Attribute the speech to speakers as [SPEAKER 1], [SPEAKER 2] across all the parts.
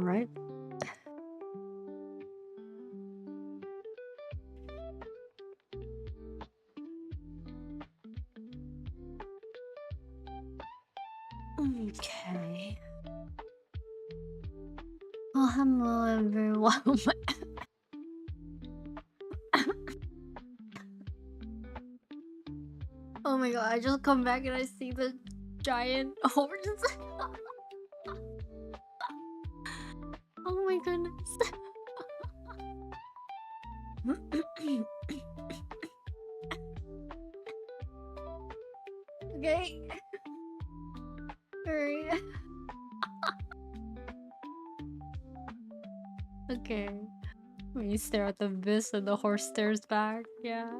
[SPEAKER 1] right? Okay. Oh, hello everyone. Oh my god, I just come back and I see the giant horse. Oh my goodness. Okay. Alright. Okay. When you stare at the abyss and the horse stares back, yeah.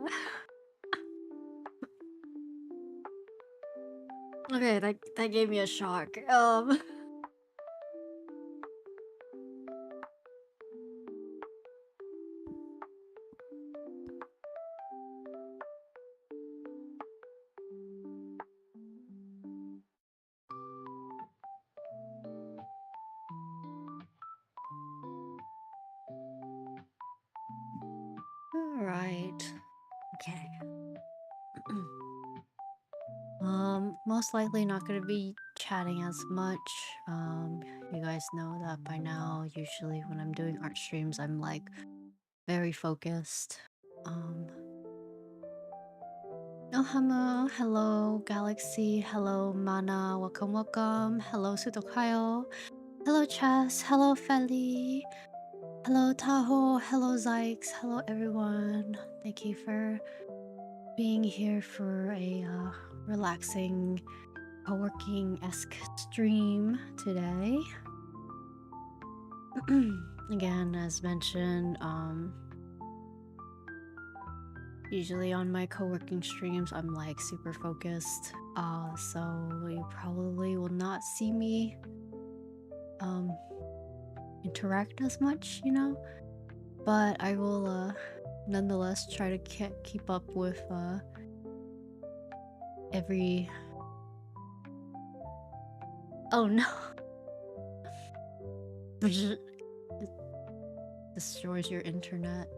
[SPEAKER 1] Okay, that gave me a shock. Alright. Okay. Most likely not gonna be chatting as much. You guys know that by now. Usually when I'm doing art streams, I'm like very focused. Oh, hello Galaxy, hello Mana, welcome, welcome. Hello Sudokayo, hello Chess, hello Feli, hello Tahoe, hello Zykes, hello everyone. Thank you for being here for a relaxing co-working-esque stream today. Again, as mentioned, usually on my co-working streams I'm like super focused, so you probably will not see me interact as much, you know, but I will nonetheless try to keep up with every... Oh no. Destroys your internet.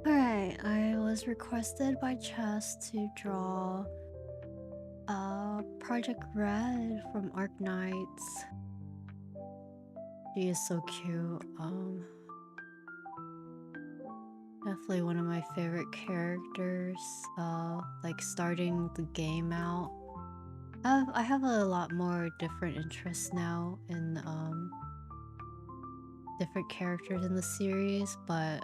[SPEAKER 1] Alright, I was requested by Chess to draw Project Red from Arknights. She is so cute. Definitely one of my favorite characters. Like starting the game out. I have a lot more different interests now in different characters in the series, but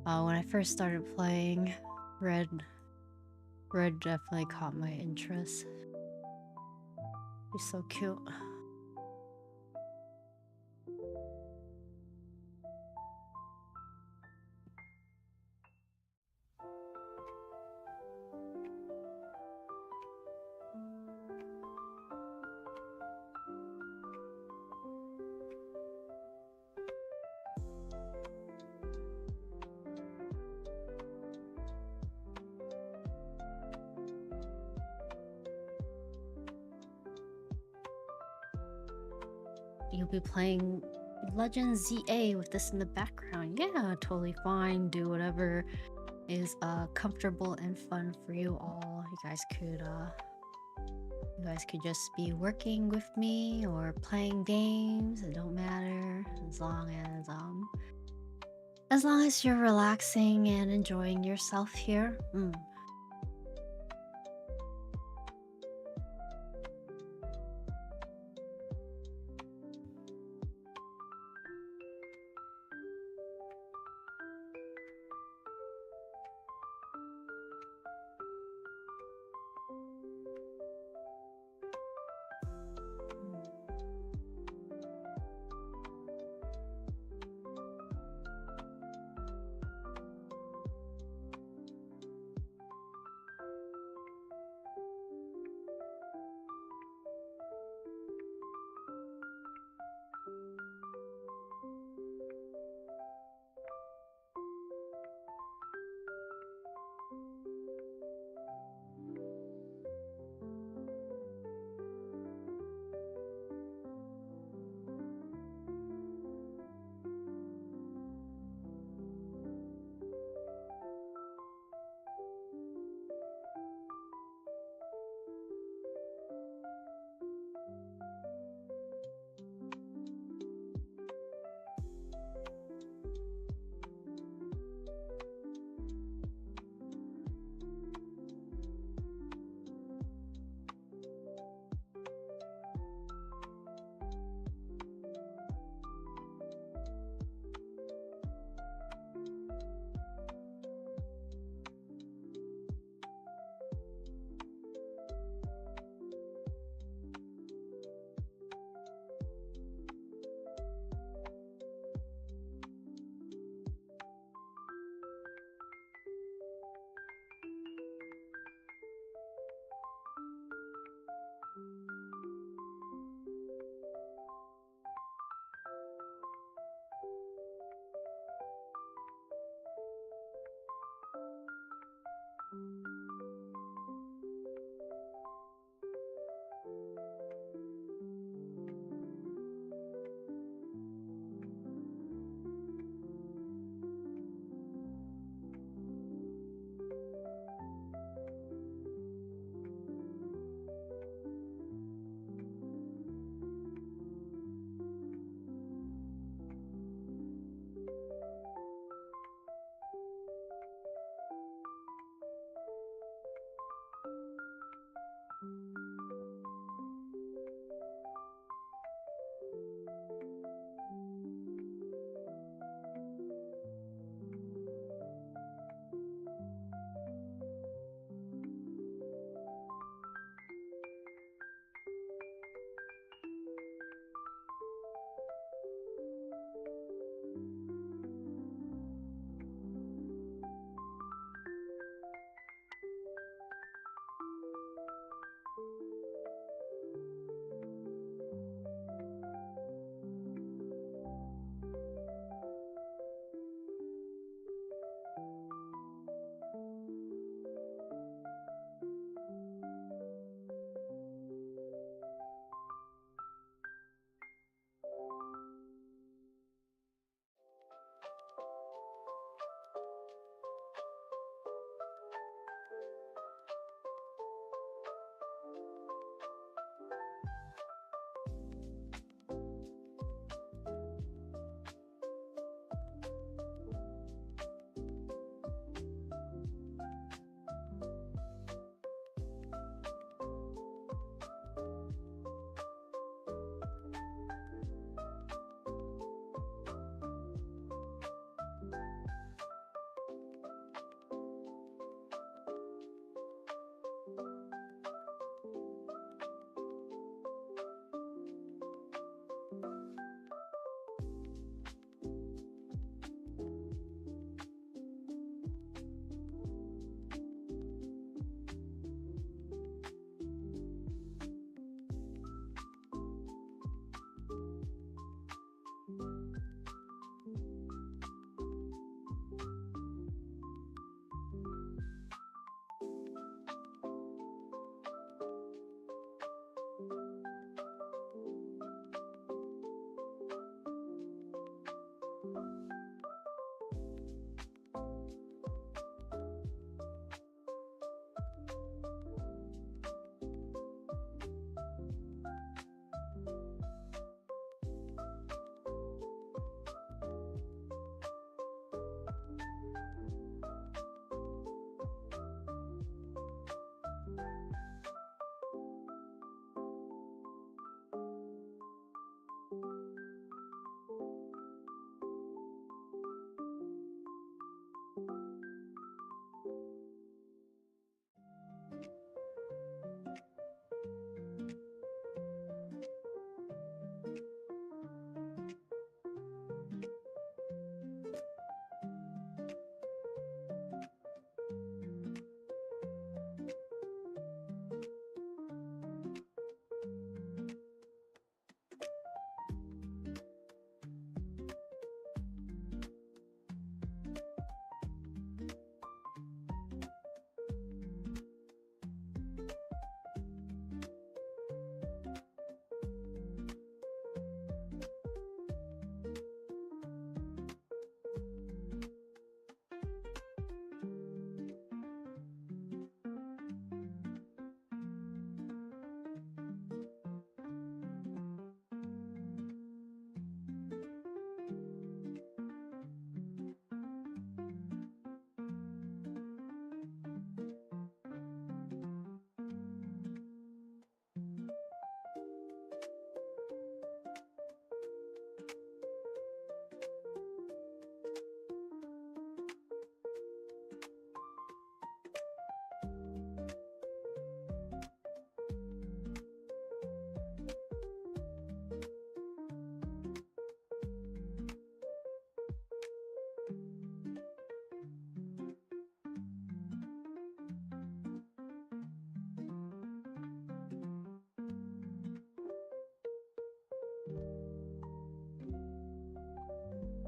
[SPEAKER 1] when I first started playing, Red definitely caught my interest. She's so cute. You'll be playing Legend ZA with this in the background. Yeah, totally fine. Do whatever is comfortable and fun for you all. You guys could just be working with me or playing games. It don't matter as long as you're relaxing and enjoying yourself here.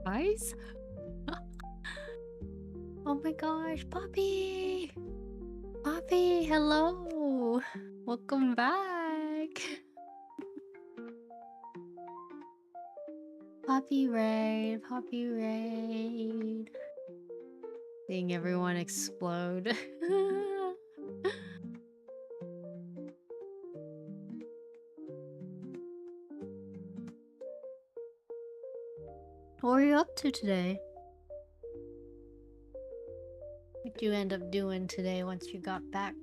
[SPEAKER 1] Guys? Oh my gosh, Poppy! Poppy, hello! Welcome back! Poppy raid, Poppy raid. Seeing everyone explode. What were you up to today? What'd you end up doing today once you got back?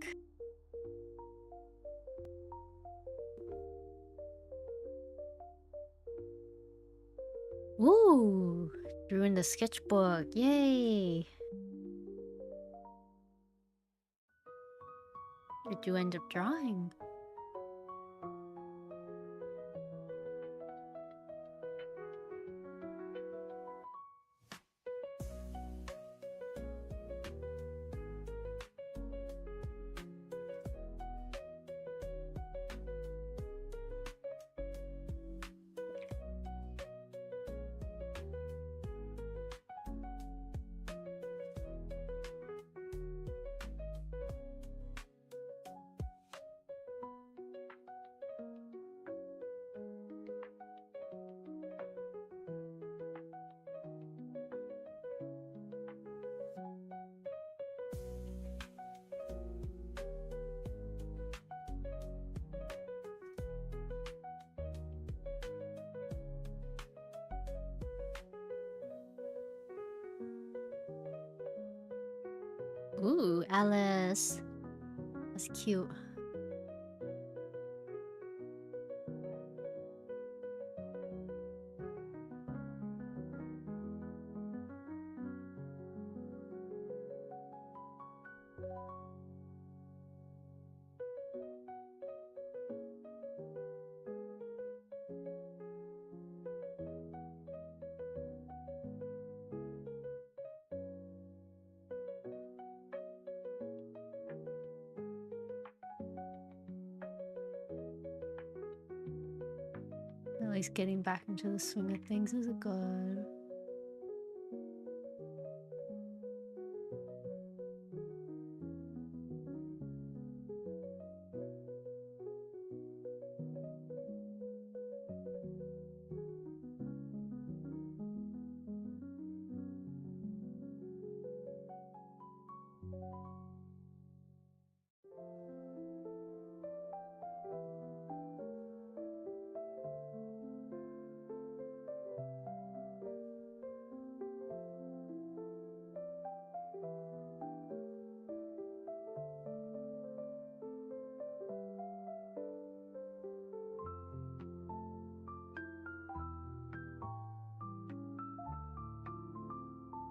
[SPEAKER 1] Ooh! Drew in the sketchbook. Yay! What did you end up drawing? Ooh, Alice. That's cute. At least getting back into the swing of things is good.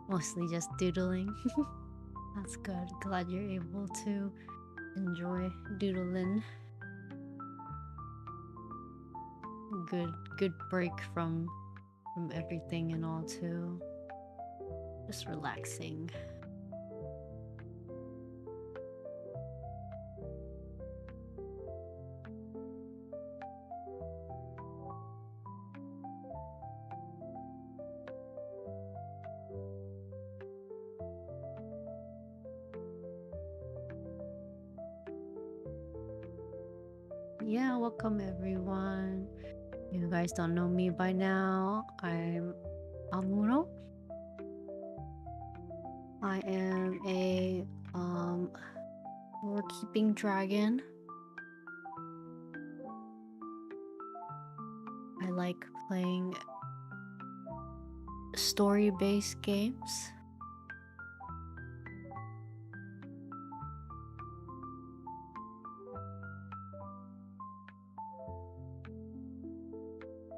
[SPEAKER 1] Mostly just doodling. That's good. Glad you're able to enjoy doodling. Good break from everything and all too. Just relaxing. Yeah, welcome everyone. If you guys don't know me by now, I'm Amuro. I am a lore-keeping dragon. I like playing story-based games.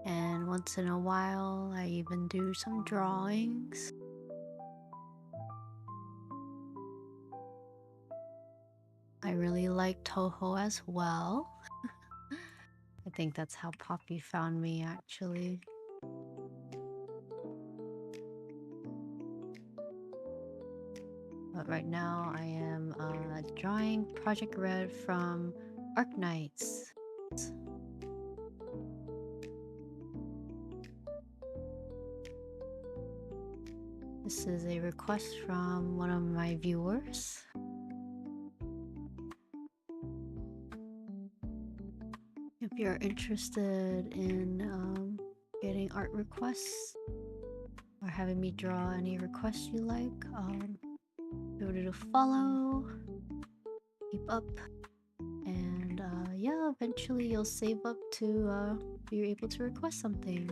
[SPEAKER 1] And once in a while, I even do some drawings. I really like Toho as well. I think that's how Poppy found me, actually. But right now, I am drawing Project Red from Arknights. This is a request from one of my viewers. If you're interested in getting art requests or having me draw any requests you like, be able to follow, keep up, and yeah, eventually you'll save up to be able to request something.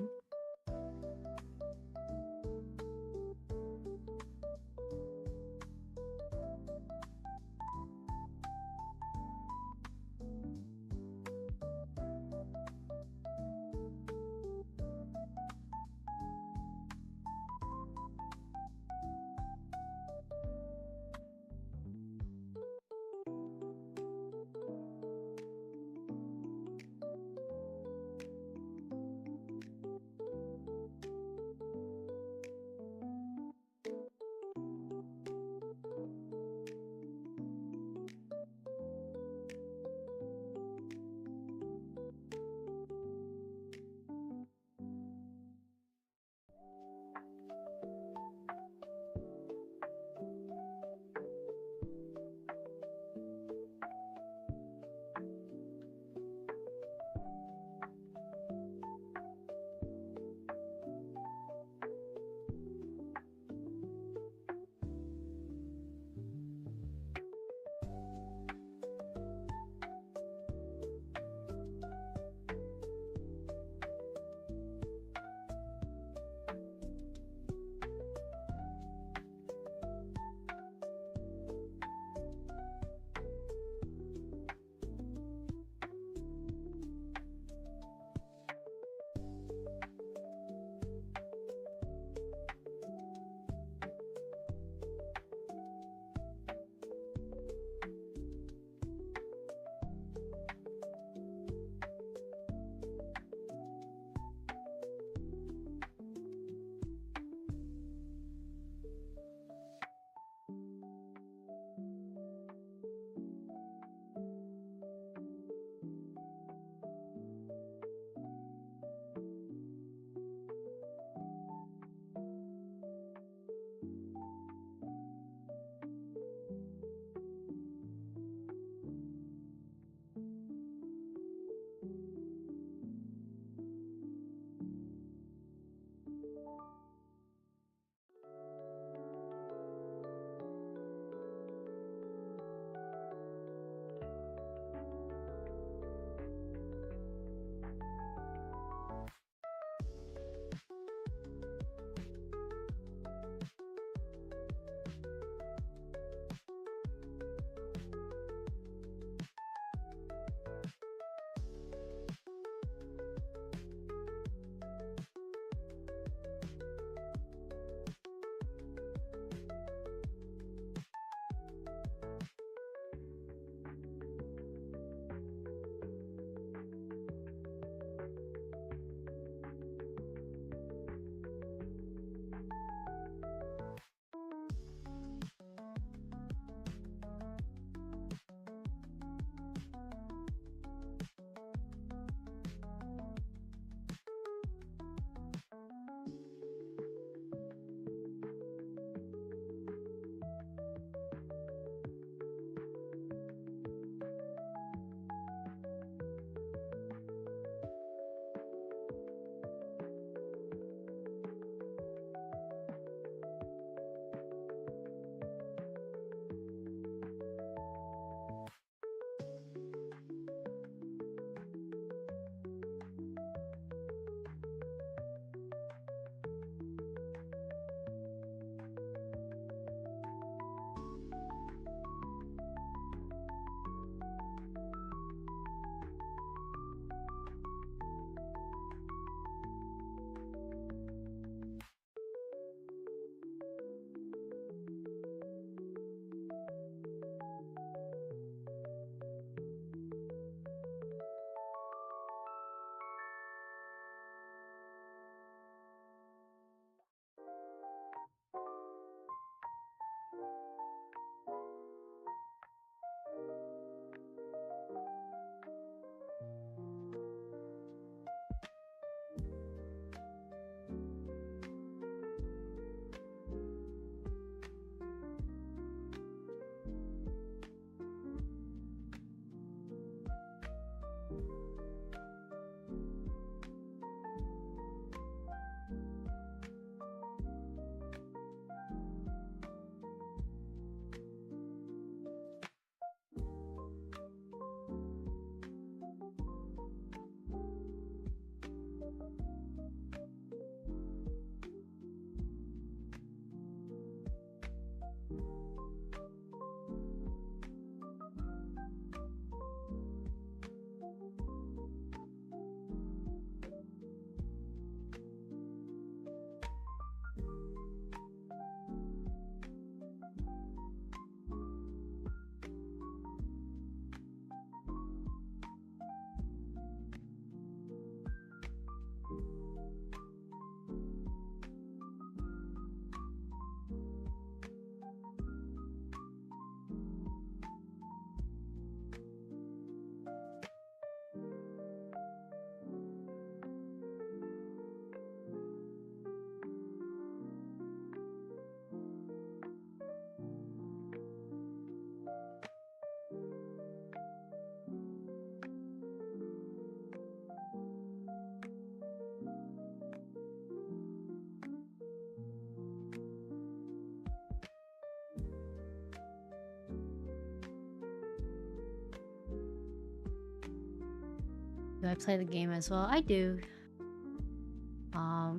[SPEAKER 1] I play the game as well? I do.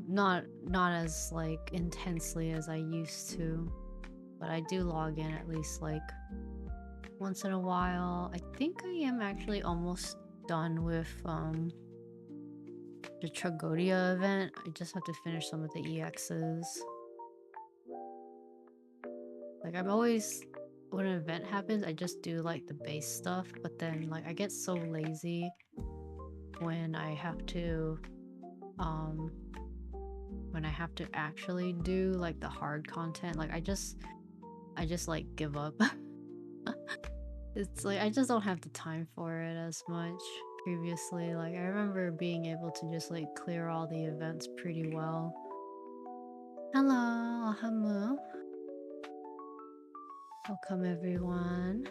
[SPEAKER 1] Not as like intensely as I used to, but I do log in at least like once in a while. I think I am actually almost done with the Tragodia event. I just have to finish some of the EXs. Like I'm always, when an event happens, I just do like the base stuff, but then like I get so lazy when I have to actually do like the hard content. Like I just like give up. It's like I just don't have the time for it as much previously. Like I remember being able to just like clear all the events pretty well. Hello, Hamu. Welcome everyone.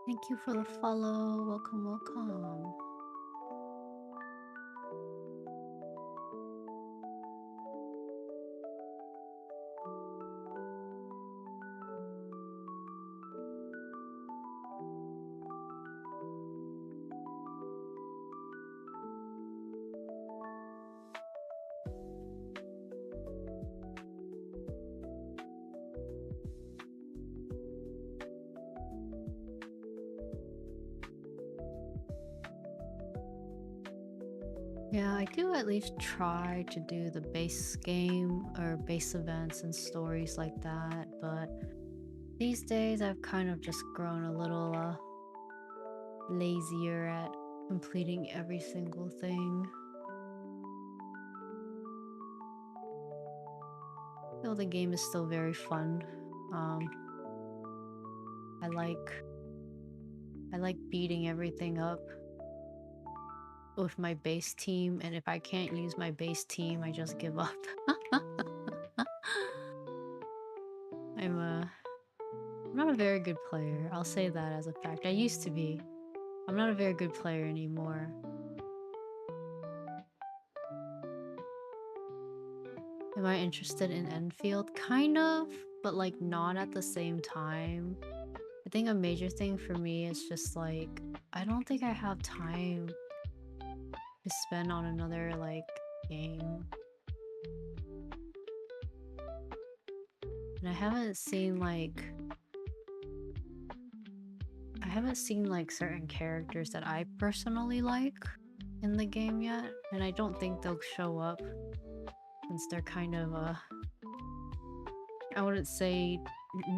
[SPEAKER 1] Thank you for the follow. Welcome, welcome. Yeah, I do at least try to do the base game or base events and stories like that, but these days I've kind of just grown a little lazier at completing every single thing. Though the game is still very fun. I like beating everything up with my base team, and if I can't use my base team, I just give up. I'm not a very good player. I'll say that as a fact. I used to be. I'm not a very good player anymore. Am I interested in Enfield? Kind of, but like not at the same time. I think a major thing for me is just like, I don't think I have time to spend on another like game. And I haven't seen like certain characters that I personally like in the game yet, and I don't think they'll show up since they're kind of I wouldn't say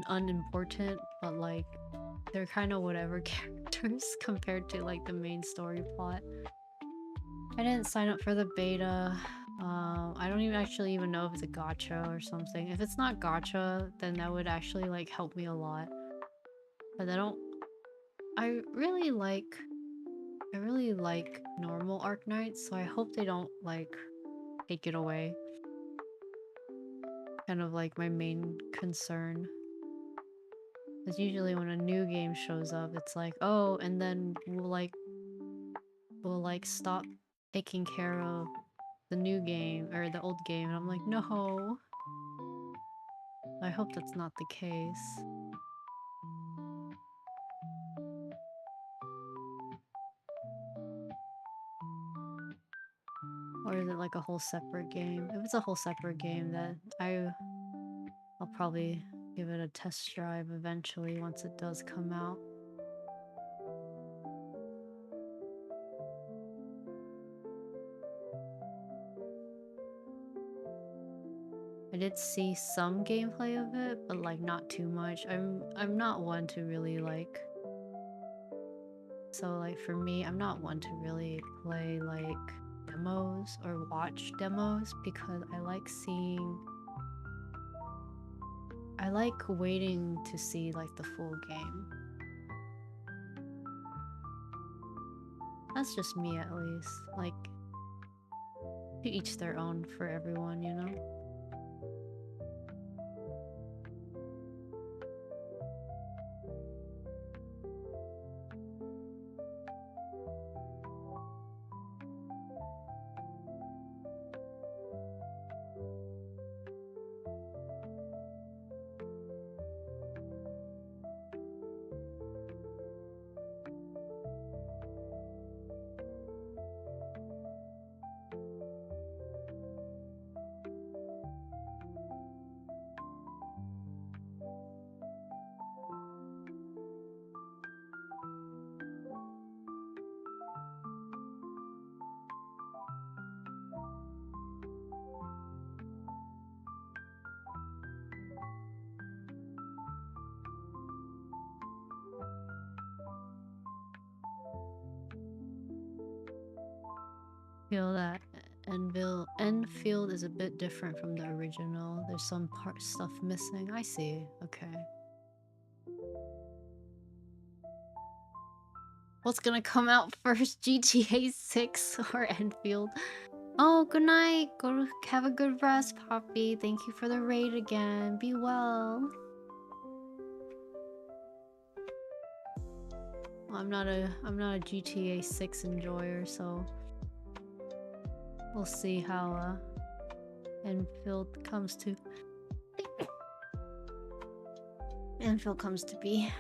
[SPEAKER 1] unimportant, but like they're kind of whatever characters compared to like the main story plot. I didn't sign up for the beta. I don't actually even know if it's a gacha or something. If it's not gacha, then that would actually like help me a lot. But I really like normal arknights, so I hope they don't like take it away. Kind of like my main concern. Because usually when a new game shows up, it's like, oh, and then we'll stop taking care of the new game or the old game, and I'm like, no. I hope that's not the case. Or is it like a whole separate game? If it's a whole separate game, then I'll probably give it a test drive eventually once it does come out. I did see some gameplay of it, but like not too much. I'm not one to really like. So like for me, I'm not one to really play like demos or watch demos because I like seeing. I like waiting to see like the full game. That's just me at least. Like to each their own for everyone, you know? Feel that Enfield is a bit different from the original. There's some part stuff missing. I see. Okay. What's gonna come out first, GTA 6 or Enfield? Oh, good night. Have a good rest, Poppy. Thank you for the raid again. Be well. I'm not a GTA 6 enjoyer, so we'll see how Enfield comes to be.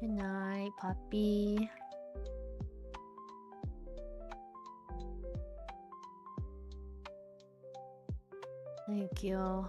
[SPEAKER 1] Good night, Poppy. Thank you.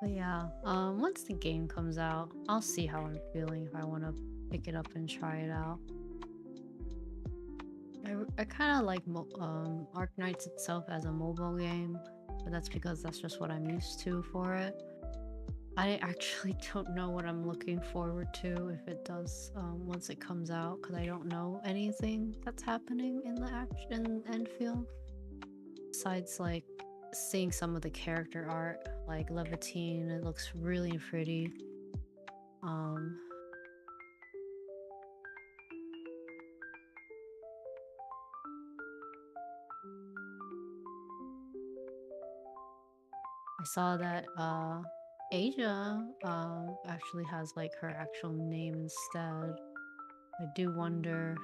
[SPEAKER 1] But yeah, once the game comes out, I'll see how I'm feeling if I want to pick it up and try it out. I kind of like Arknights itself as a mobile game, but that's because that's just what I'm used to for it. I actually don't know what I'm looking forward to if it does once it comes out, because I don't know anything that's happening in the action Enfield besides like seeing some of the character art, like Levitine. It looks really pretty. I saw that Asia actually has like her actual name instead. I do wonder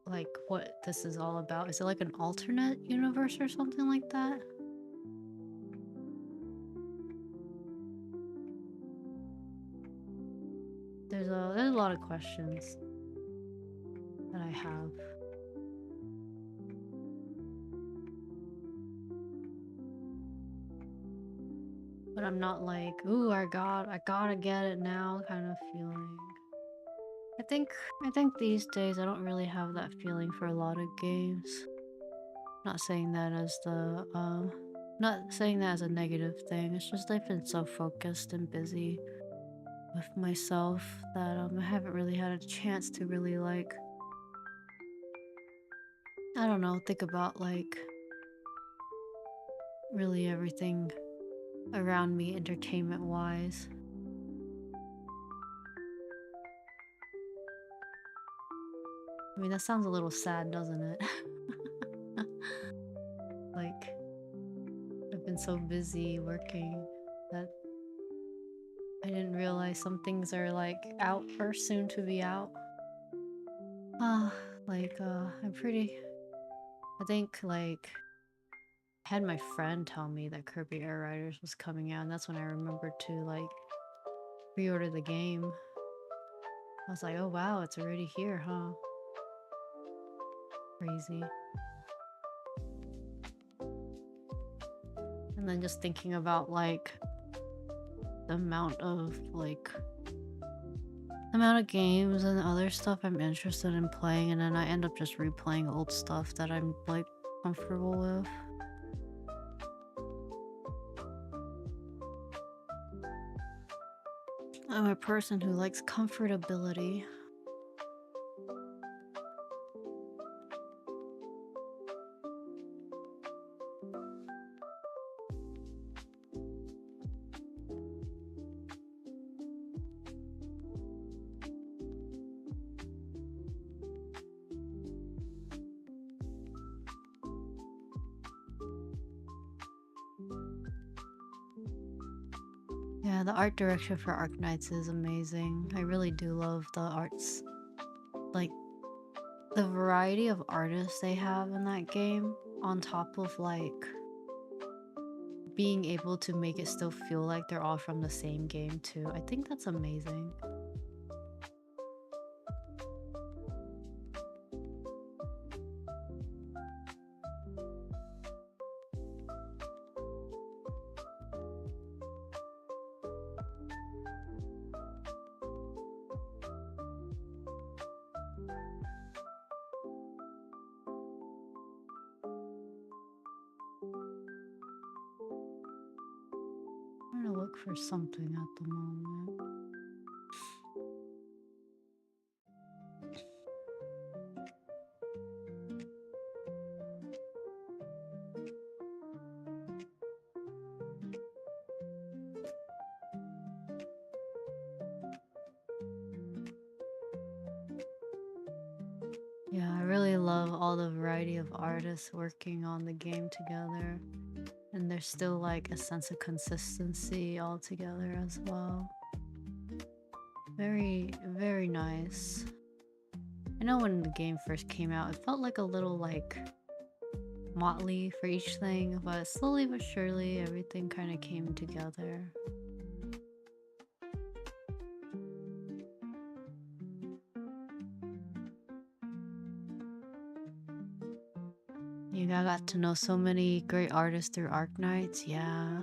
[SPEAKER 1] like what this is all about. Is it like an alternate universe or something like that? There's a lot of questions that I have. But I'm not like, ooh, I gotta get it now kind of feeling. I think I think these days I don't really have that feeling for a lot of games. Not saying that as the not saying that as a negative thing. It's just I've been so focused and busy with myself that I haven't really had a chance to really like, I don't know, think about like really everything around me entertainment wise. I mean, that sounds a little sad, doesn't it? Like, I've been so busy working that I didn't realize some things are like out or soon to be out. Ah, like, I think like, I had my friend tell me that Kirby Air Riders was coming out, and that's when I remembered to like pre-order the game. I was like, oh wow, it's already here, huh? Crazy. And then just thinking about like the amount of games and other stuff I'm interested in playing, and then I end up just replaying old stuff that I'm like comfortable with. I'm a person who likes comfortability. Yeah, the art direction for Arknights is amazing. I really do love the arts. Like, the variety of artists they have in that game, on top of like being able to make it still feel like they're all from the same game too. I think that's amazing. I'm gonna look for something at the moment. Yeah, I really love all the variety of artists working on the game together. And there's still like a sense of consistency all together as well. Very, very nice. I know when the game first came out, it felt like a little like motley for each thing, but slowly but surely everything kind of came together. You got to know so many great artists through Arknights, yeah.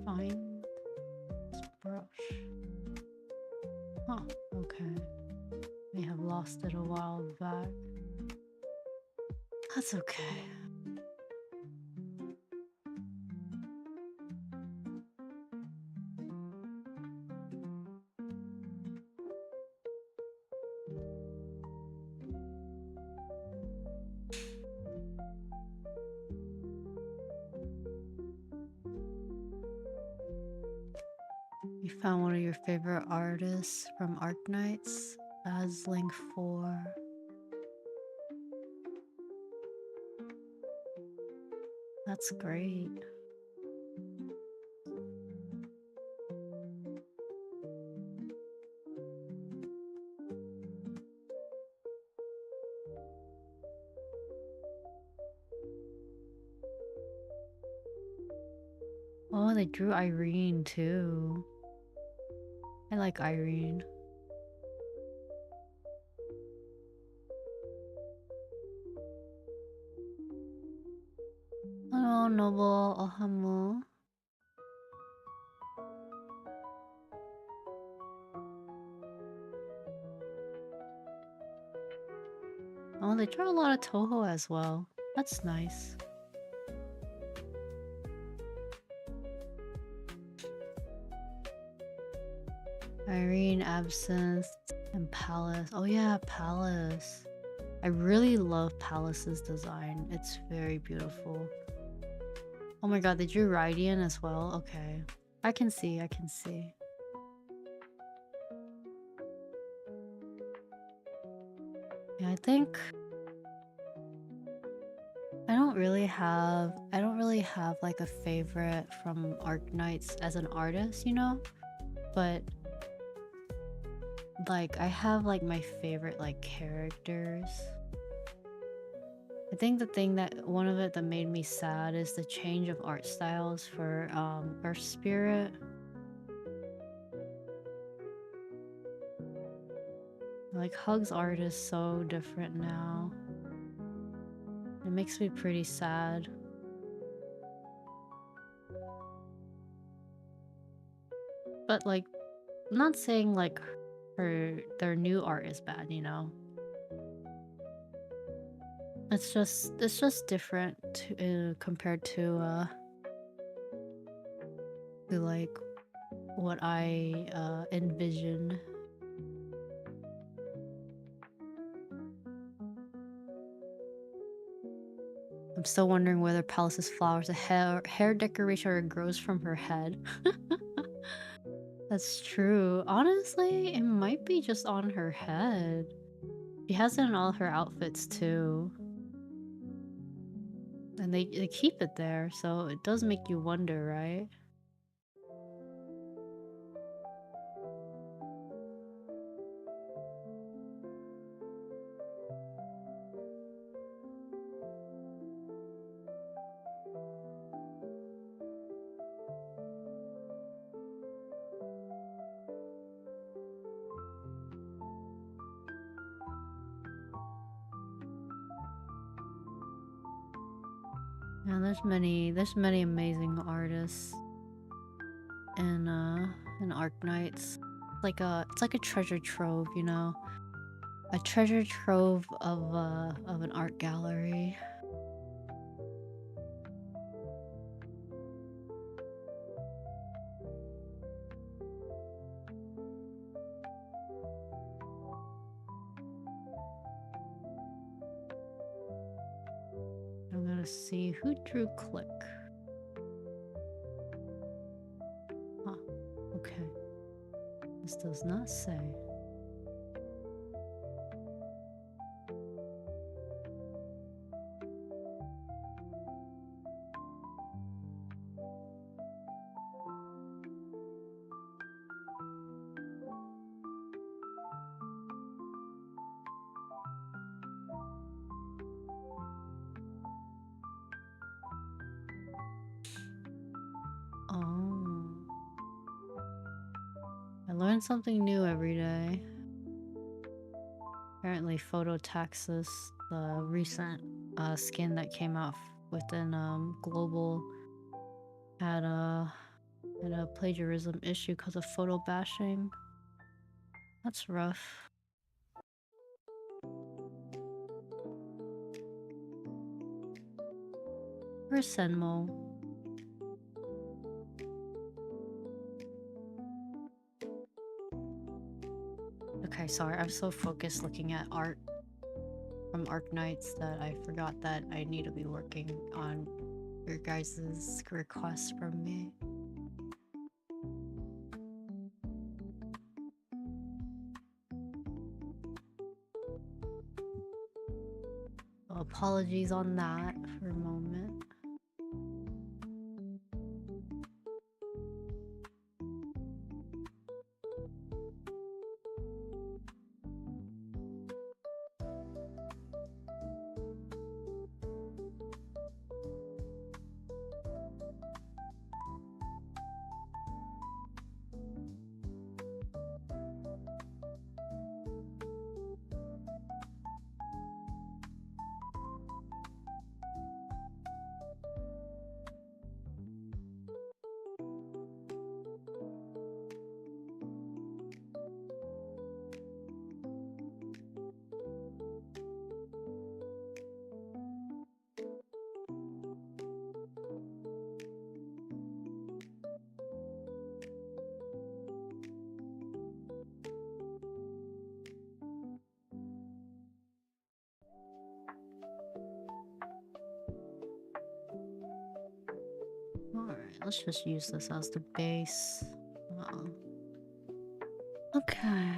[SPEAKER 1] Find this brush. Huh, okay. May have lost it a while back. That's okay. You found one of your favorite artists from Arknights, Link 4. That's great. Oh, they drew Irene too. I like Irene. Hello, Noble Ohamu. Oh, they draw a lot of Toho as well. That's nice. Irene, Absinthe, and Palace. Oh yeah, Palace. I really love Palace's design. It's very beautiful. Oh my god, they drew Rydian as well? Okay. I can see, I can see. Yeah, I think I don't really have like a favorite from Arknights as an artist, you know? But like I have like my favorite like characters. I think the thing that one of it that made me sad is the change of art styles for Earth Spirit. Like Hug's art is so different now. It makes me pretty sad. But like, I'm not saying like their new art is bad, you know. It's just different compared to like what I envision. I'm still wondering whether Palace's flowers a hair decoration or it grows from her head. That's true. Honestly, it might be just on her head. She has it in all her outfits too. And they keep it there, so it does make you wonder, right? Yeah, there's many amazing artists in Arknights. It's like a treasure trove, you know? A treasure trove of an art gallery. I'm gonna see who drew Click. Huh, okay. This does not say. Oh. I learn something new every day. Apparently Phototaxis, the recent skin that came out within Global had a plagiarism issue because of photo bashing. That's rough. Where's Senmo? Okay, sorry, I'm so focused looking at art from Arknights that I forgot that I need to be working on your guys' requests from me. So apologies on that for a moment. let's just use this as the base. Okay.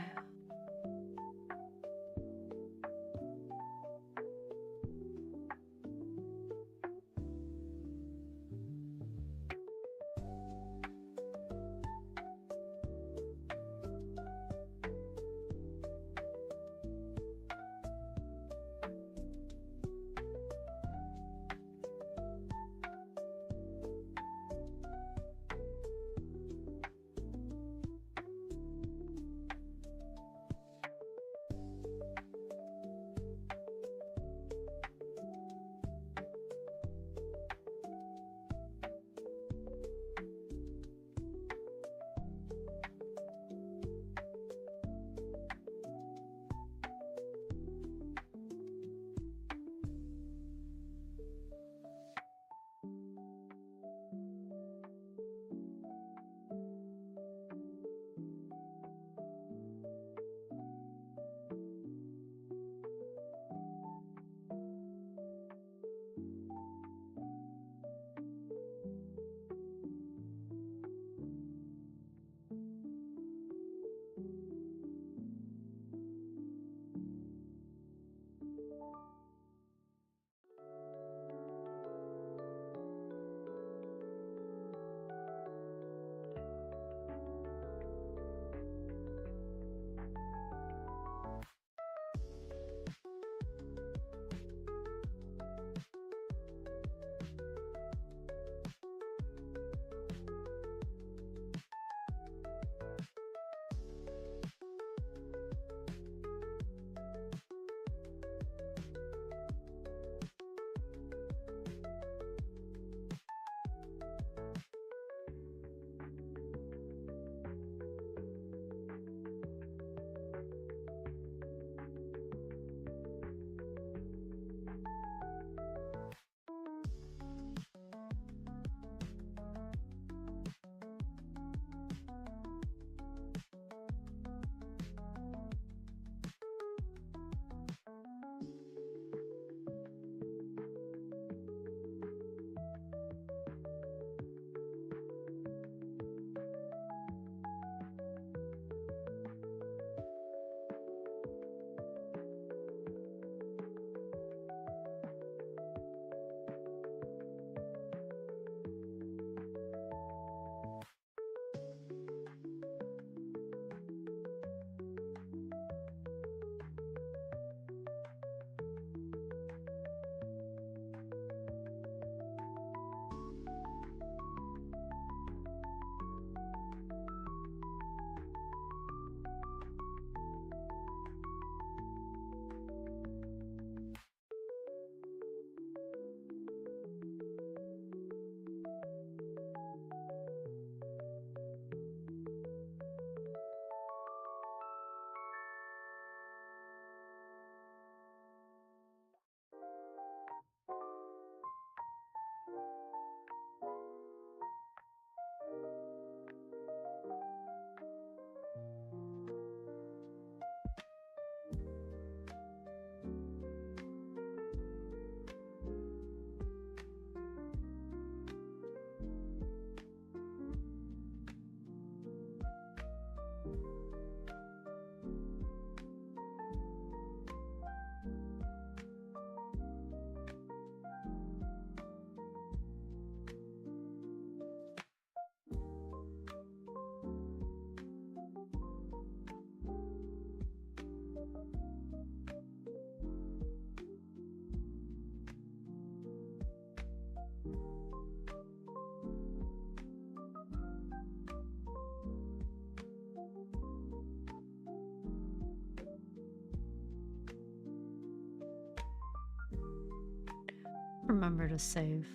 [SPEAKER 1] Remember to save.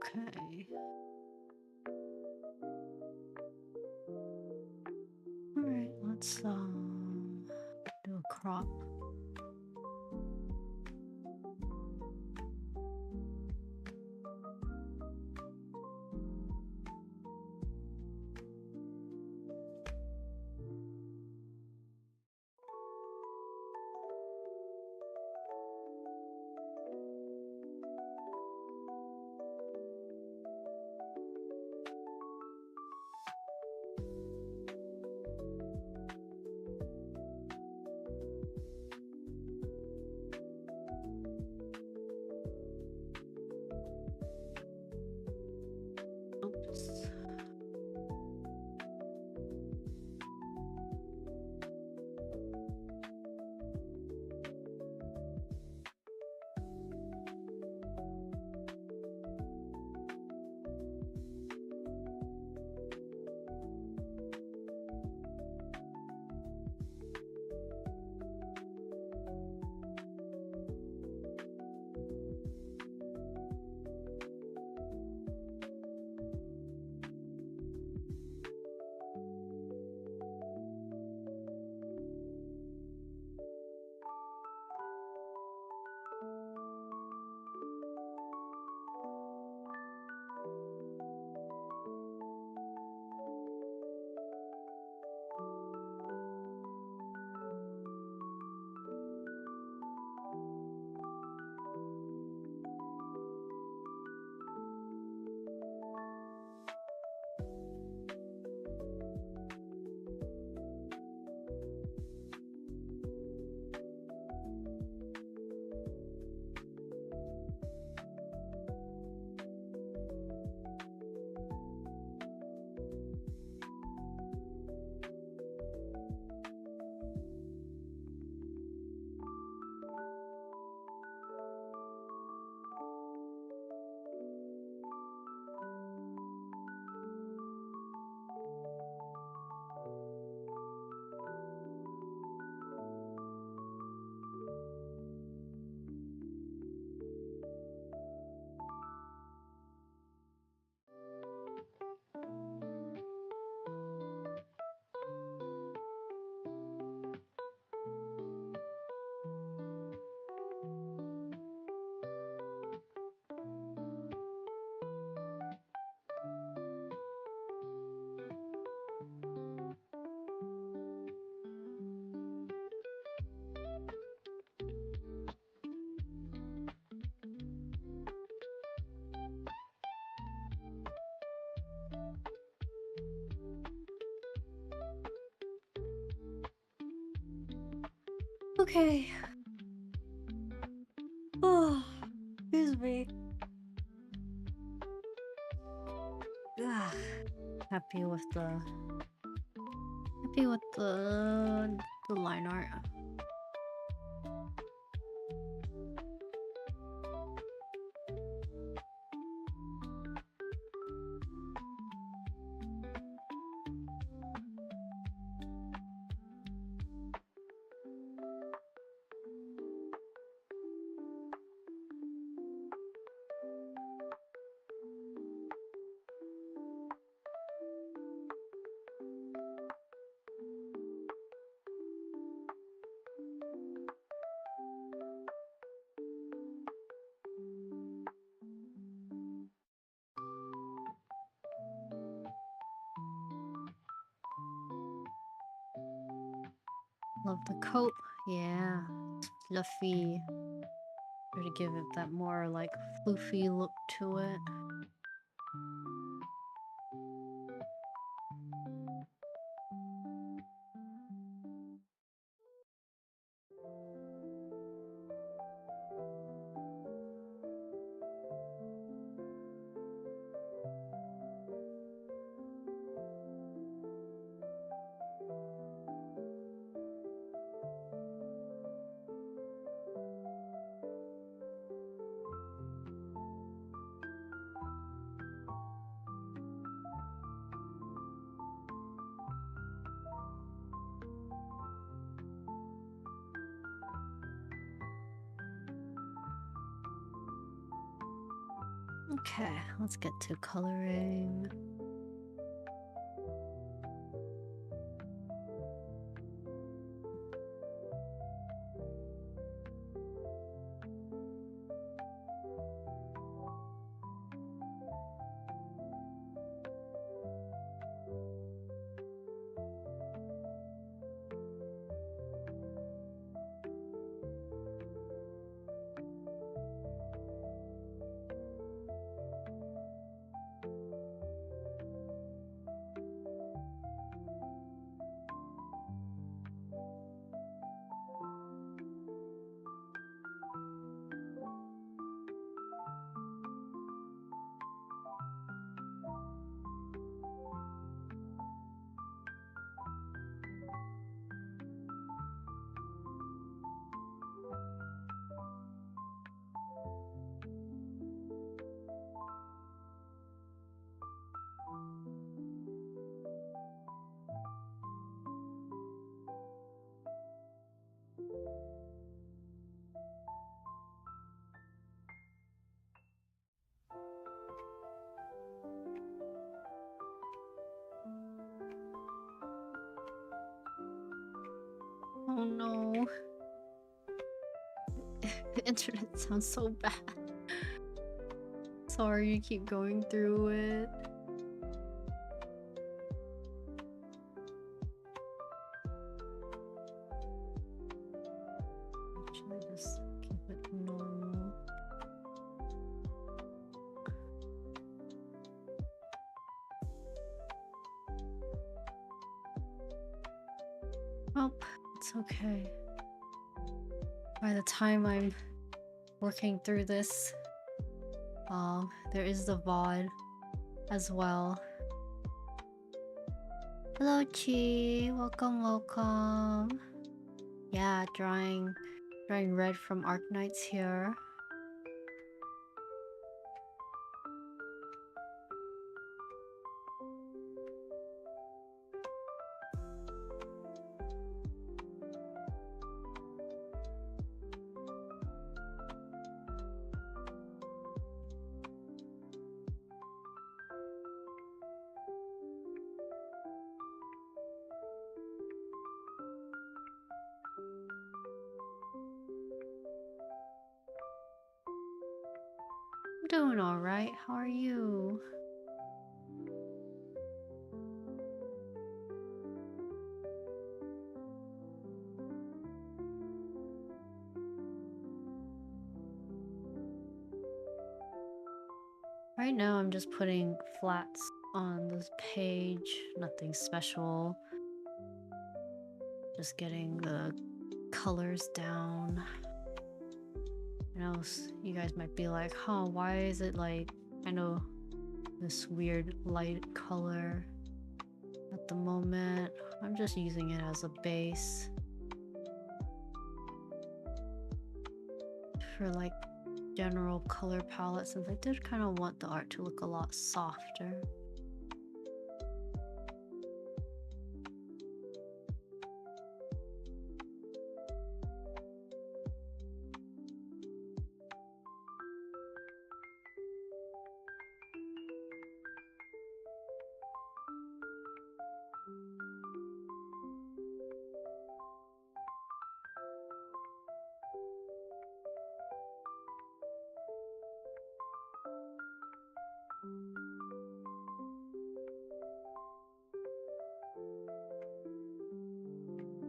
[SPEAKER 1] Okay. Alright, let's do a crop. Oops. Okay. Oh, excuse me. Ugh. Happy with the line art. Love the coat. Yeah. Fluffy. Try to give it that more like floofy look to it. Okay, let's get to coloring. Oh no. The internet sounds so bad. Sorry you keep going through it. Actually, just keep it normal. Oh, it's okay. By the time I'm working through this, there is the VOD as well. Hello Chi, welcome. Yeah, drawing red from Arknights here. I'm doing alright, how are you? Right now I'm just putting flats on this page, nothing special. Just getting the colors down. I know you guys might be like, huh, why is it like, I know this weird light color at the moment. I'm just using it as a base for like general color palette, since I did kind of want the art to look a lot softer.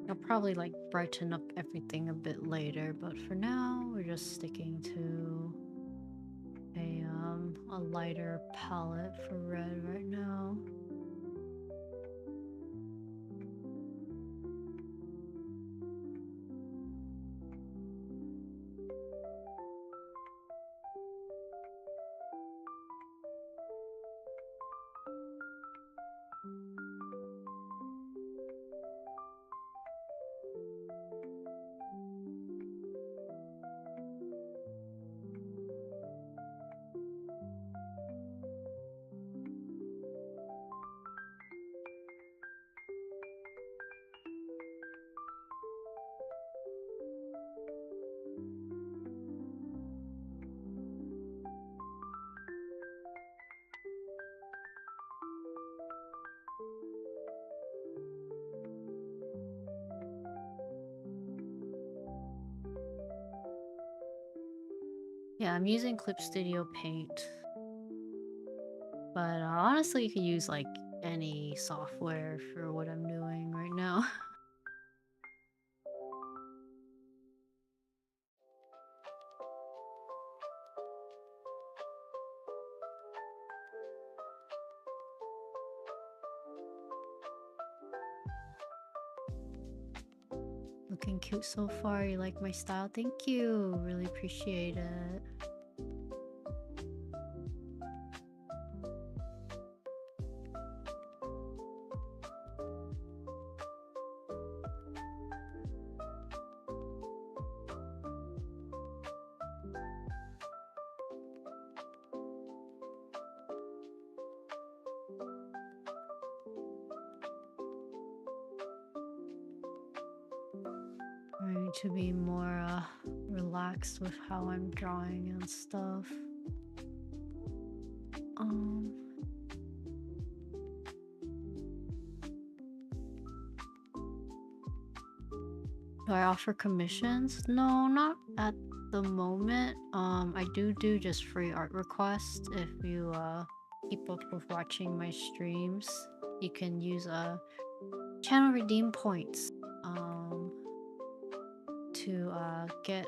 [SPEAKER 1] I'll probably like brighten up everything a bit later, but for now we're just sticking to a lighter palette for red right now. Yeah, I'm using Clip Studio Paint, but honestly, you could use like any software for what I'm doing right now. Looking cute so far. You like my style? Thank you. Really appreciate it. Trying to be more relaxed with how I'm drawing and stuff. Um, do I offer commissions? No, not at the moment. I do just free art requests. If you keep up with watching my streams, you can use channel redeem points to get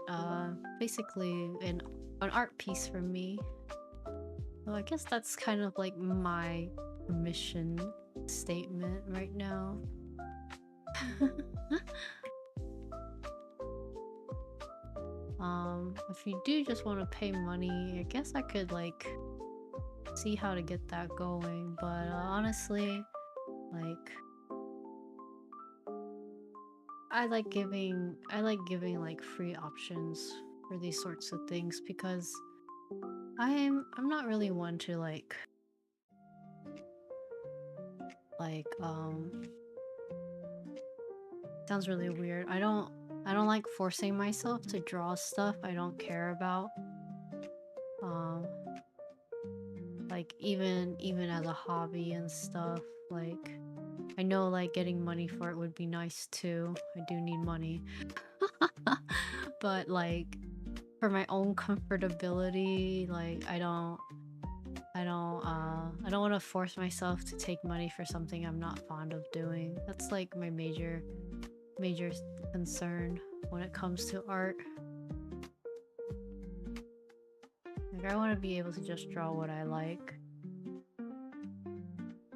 [SPEAKER 1] basically an art piece from me. So I guess that's kind of like my mission statement right now. If you do just want to pay money, I guess I could like see how to get that going, but honestly, like I like giving like free options for these sorts of things because I'm not really one to like sounds really weird. I don't like forcing myself to draw stuff I don't care about. Um like even as a hobby and stuff, like I know like getting money for it would be nice too. I do need money. But like for my own comfortability, like I don't want to force myself to take money for something I'm not fond of doing. That's like my major concern when it comes to art. Like I want to be able to just draw what I like.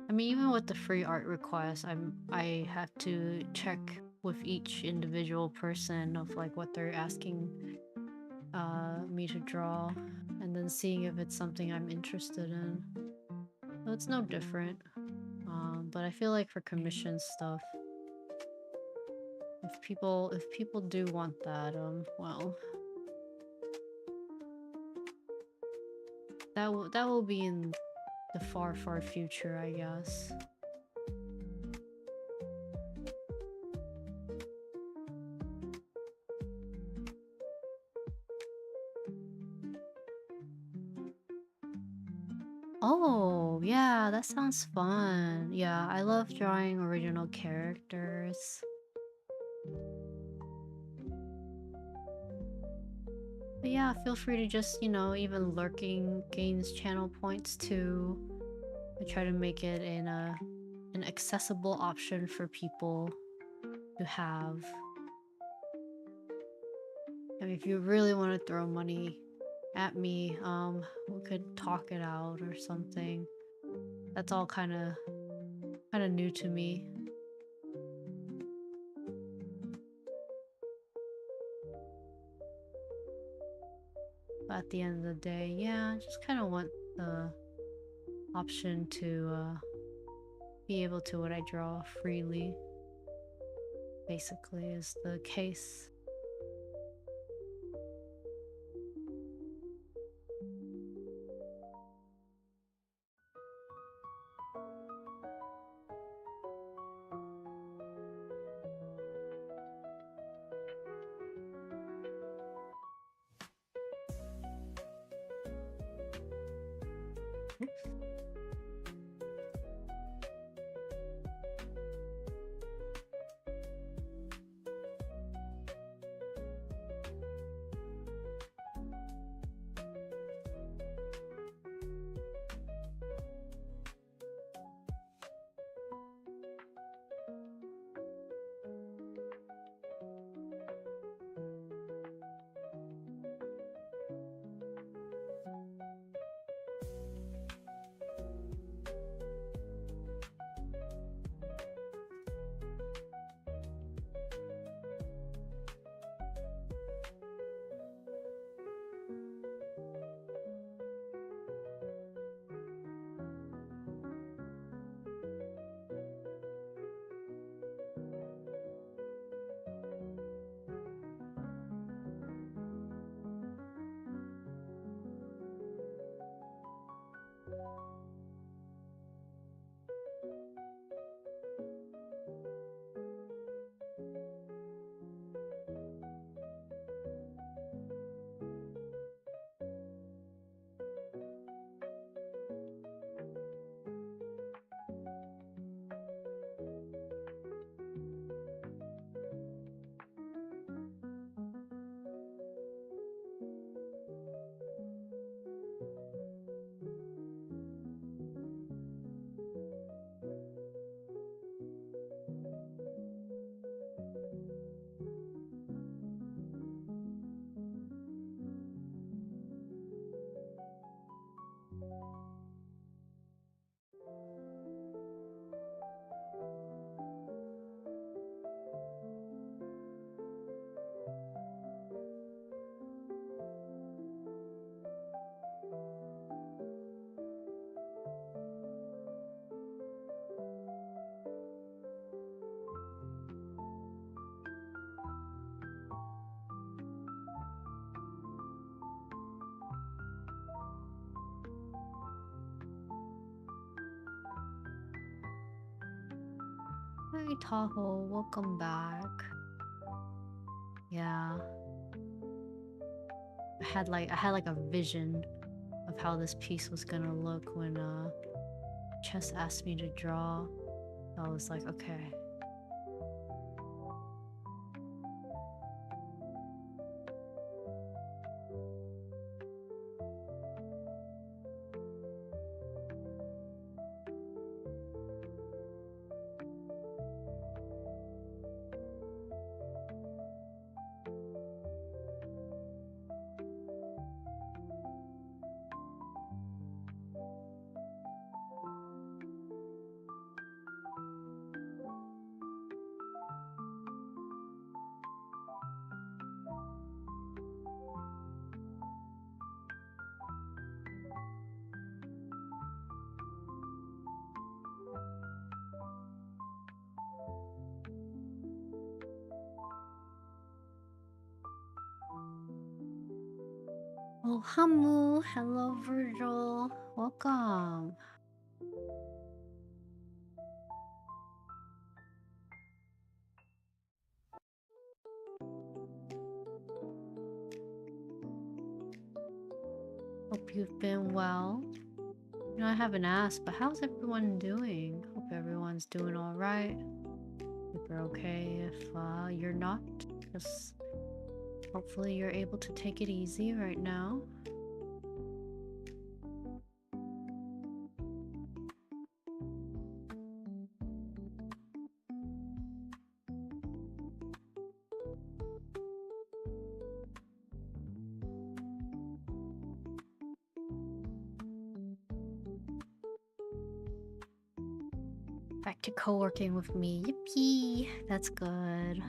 [SPEAKER 1] I mean, even with the free art requests, I have to check with each individual person of like what they're asking me to draw, and then seeing if it's something I'm interested in. So it's no different. But I feel like for commission stuff, if people do want that, well, that will be in the far future, I guess. Oh, yeah, that sounds fun. Yeah, I love drawing original characters. But yeah, feel free to just, even lurking gains channel points too. I try to make it an accessible option for people to have. I mean, if you really want to throw money at me, we could talk it out or something. That's all kind of new to me. But at the end of the day, yeah, I just kind of want the option to be able to what I draw freely, basically, is the case. Hi Tahoe, welcome back. Yeah. I had like a vision of how this piece was gonna look when Chess asked me to draw. I was like, okay. Oh, Hamu, hello Virgil, welcome. Hope you've been well. You know, I haven't asked, but how's everyone doing? Hope everyone's doing all right. If you're okay, if you're not, just hopefully you're able to take it easy right now. Back to co-working with me. Yippee! That's good.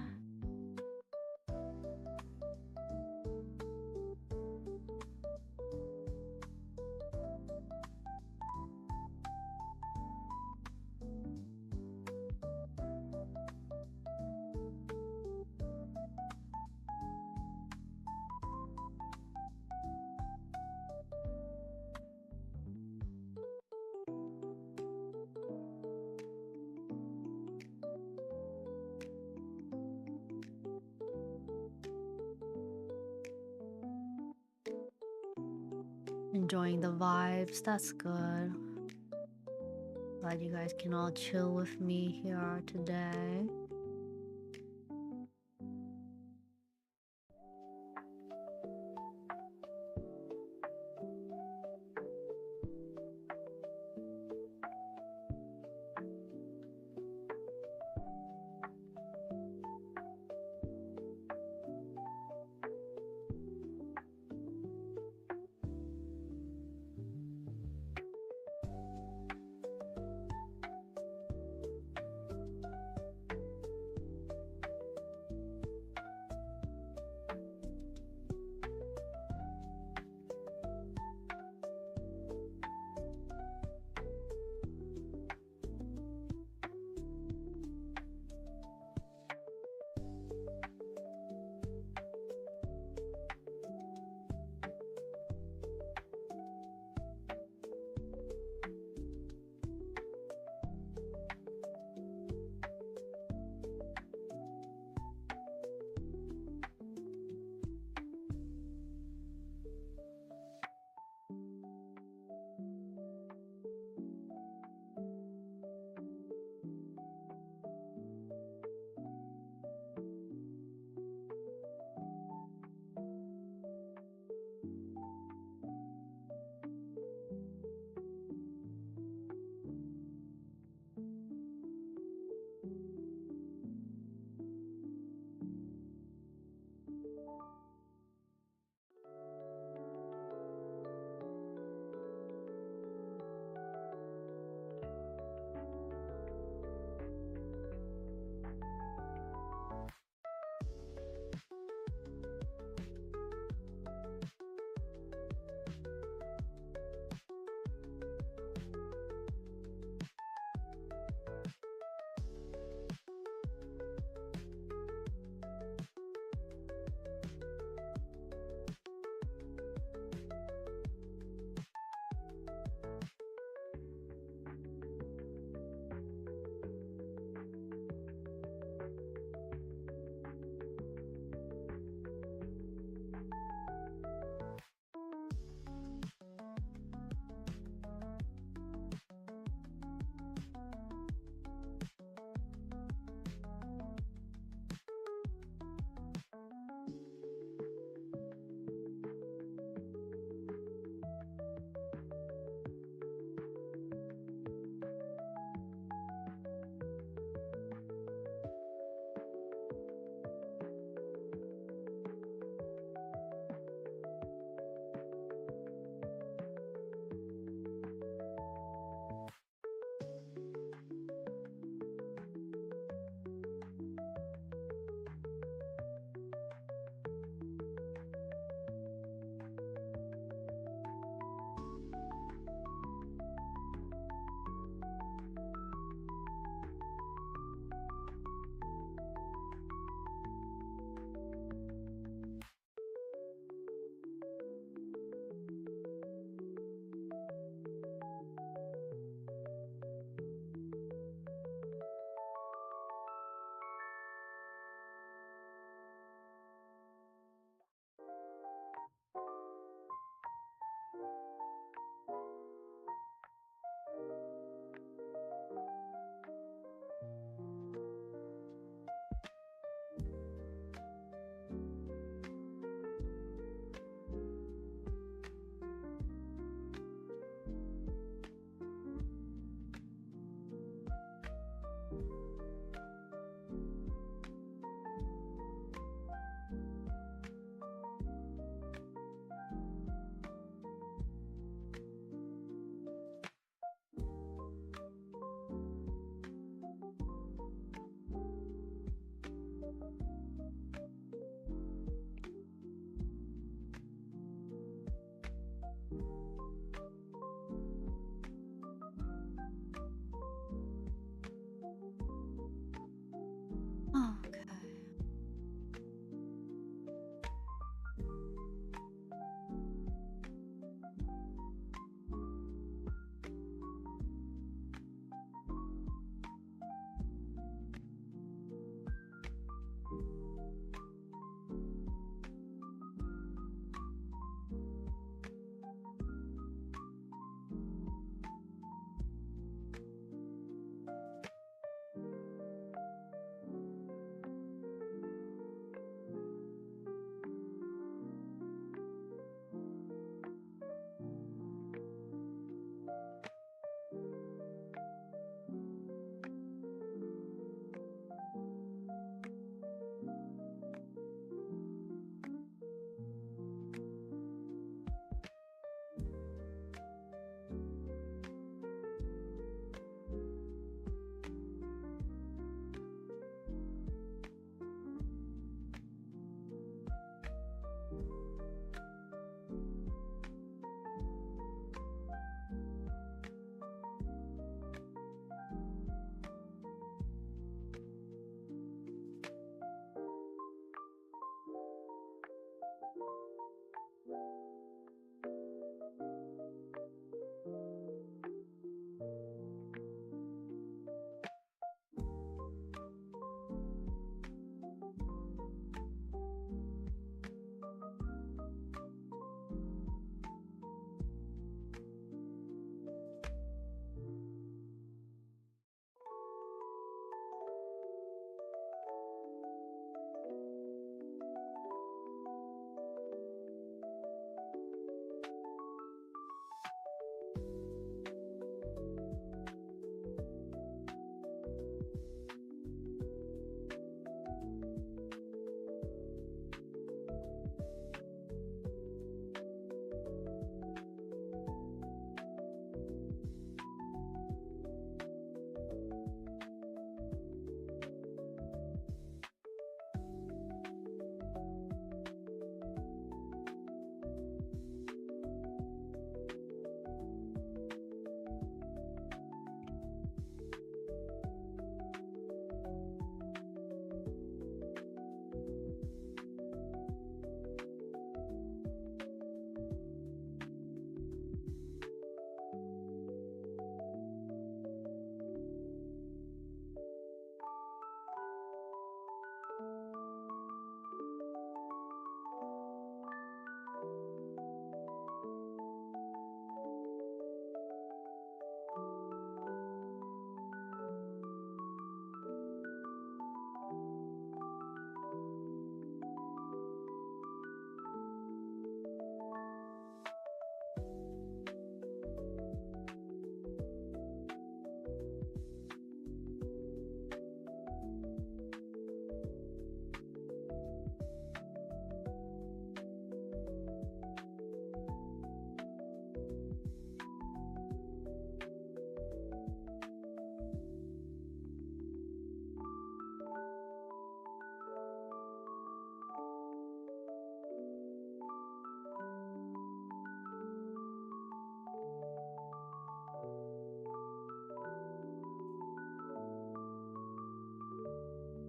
[SPEAKER 1] Enjoying the vibes, that's good. Glad you guys can all chill with me here today.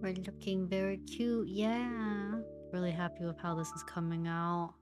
[SPEAKER 1] We're looking very cute, yeah. Really happy with how this is coming out.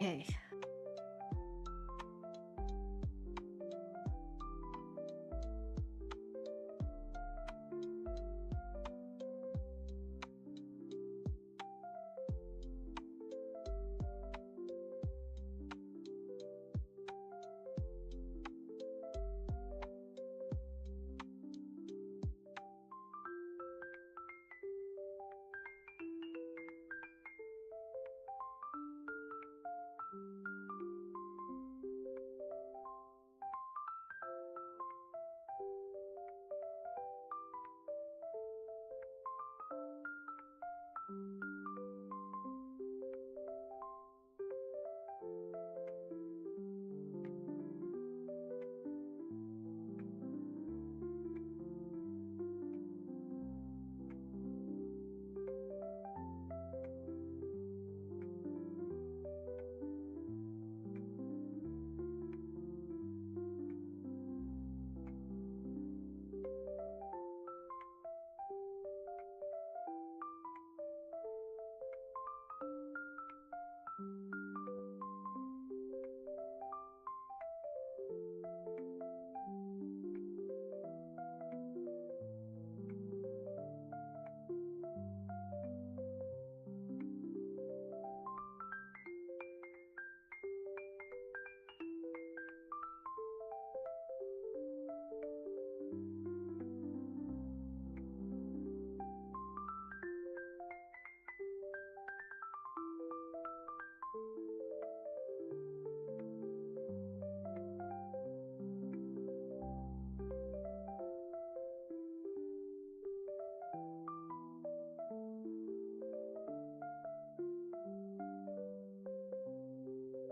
[SPEAKER 1] Okay.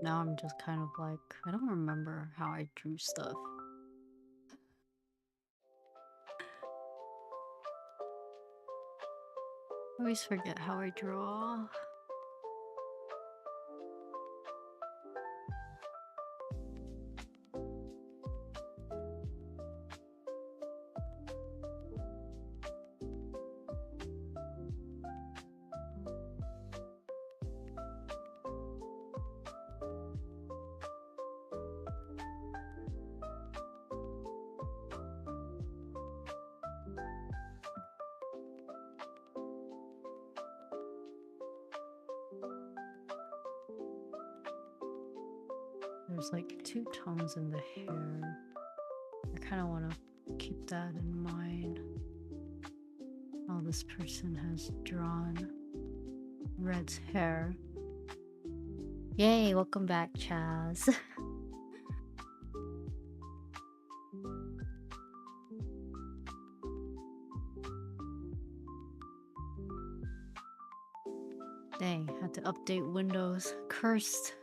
[SPEAKER 1] Now I'm just kind of like, I don't remember how I drew stuff. I always forget how I draw. There's like 2 tones in the hair. I kind of want to keep that in mind. Oh, this person has drawn Red's hair. Yay, welcome back, Chaz. Dang, had to update Windows. Cursed.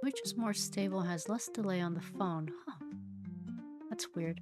[SPEAKER 1] Switch is more stable and has less delay on the phone. Huh. That's weird.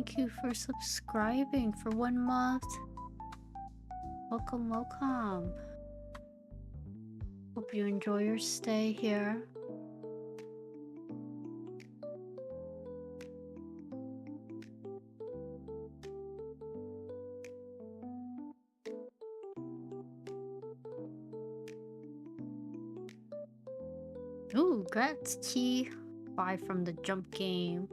[SPEAKER 1] thank you for subscribing for 1 month. Welcome, welcome. Hope you enjoy your stay here. Ooh, Gratz Key. 5 from the jump game.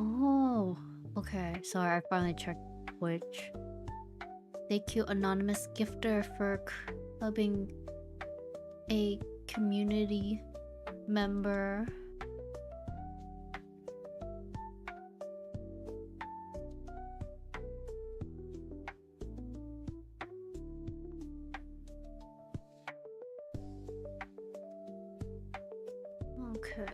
[SPEAKER 1] Oh, okay. Sorry, I finally checked which. Thank you, anonymous gifter, for clubbing a community member. Okay.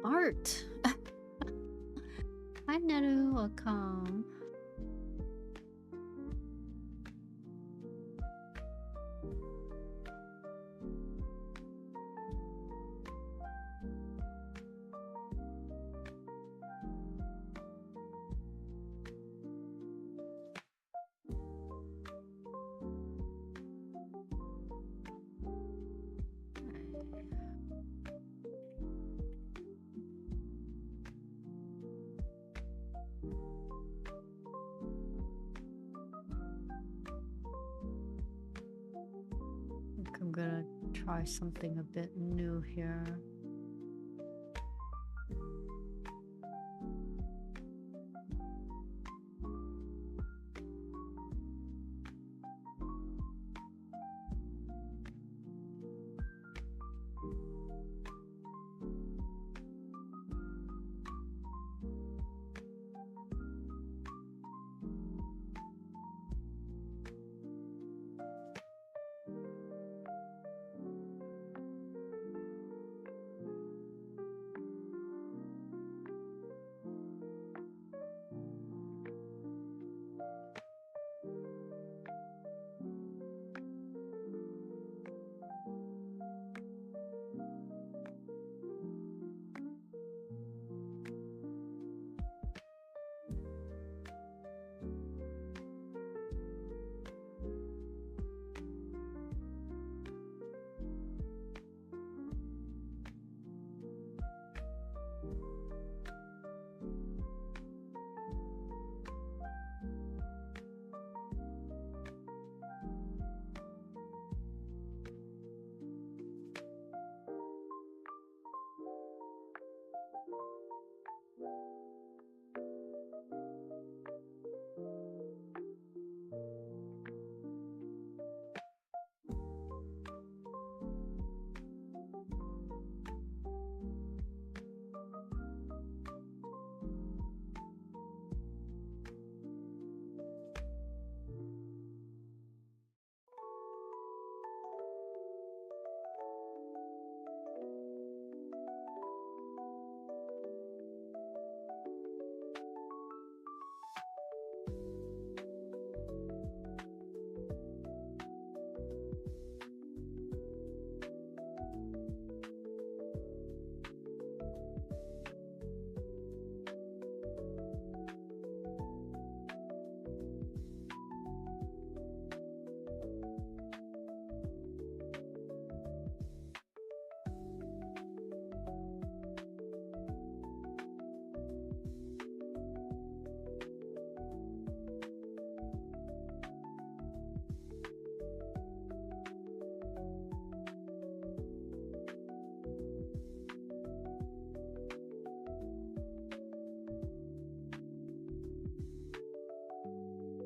[SPEAKER 1] Art. Hi, Neru. Welcome. try something a bit new here.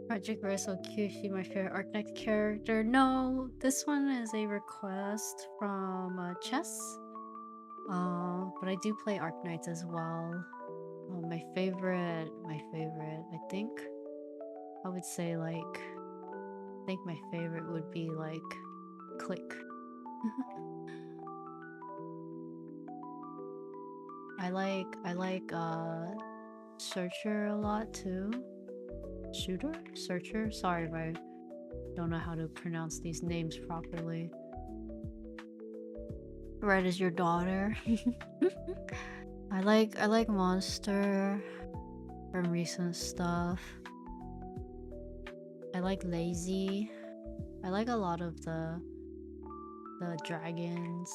[SPEAKER 1] Project Red so cute. She's my favorite Arknight character. No, this one is a request from Chess. But I do play Arknights as well. My favorite, I think I would say I think my favorite would be Click. I like Searcher a lot too. Shooter? Searcher? Sorry if I don't know how to pronounce these names properly. Red is your daughter. I like Monster from recent stuff. I like Lazy. I like a lot of the dragons.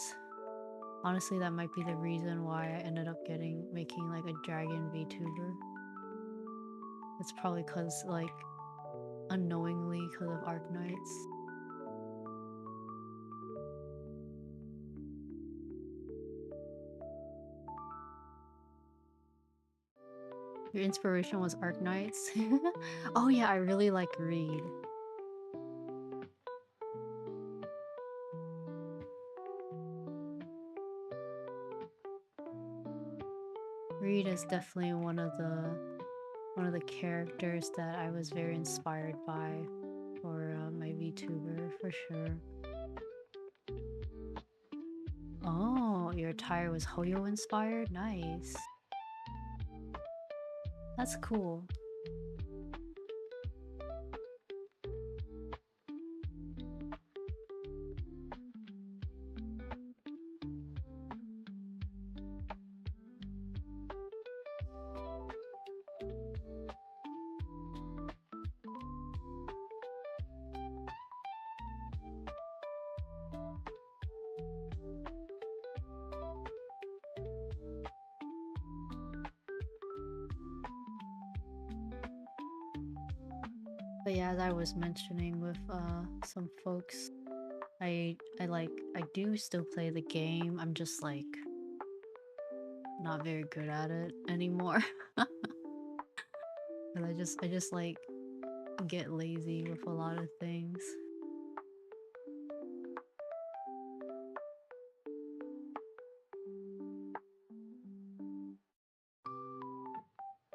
[SPEAKER 1] Honestly, that might be the reason why I ended up making like a dragon VTuber. It's probably cause unknowingly because of Arknights. Your inspiration was Arknights? Oh yeah, I really like Reed. Reed is definitely one of the characters that I was very inspired by for my VTuber, for sure. Oh, your attire was Hoyo inspired? Nice. That's cool. But yeah, as I was mentioning with some folks, I do still play the game. I'm just like not very good at it anymore. And I just like get lazy with a lot of things.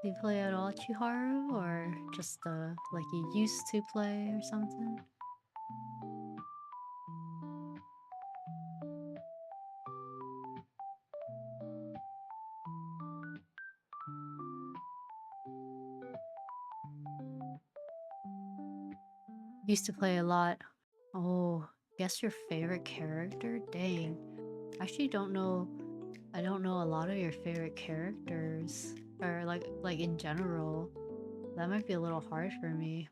[SPEAKER 1] Do you play at all, Chiharu, or just like you used to play or something? Used to play a lot. Oh, guess your favorite character? Dang. I actually don't know. I don't know a lot of your favorite characters. Or like in general. That might be a little hard for me.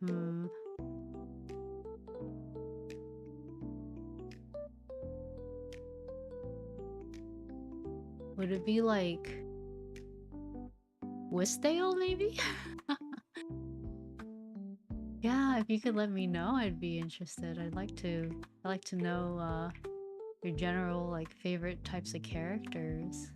[SPEAKER 1] Would it be like Wisdale maybe? Yeah, if you could let me know, I'd be interested. I'd like to know your general like favorite types of characters.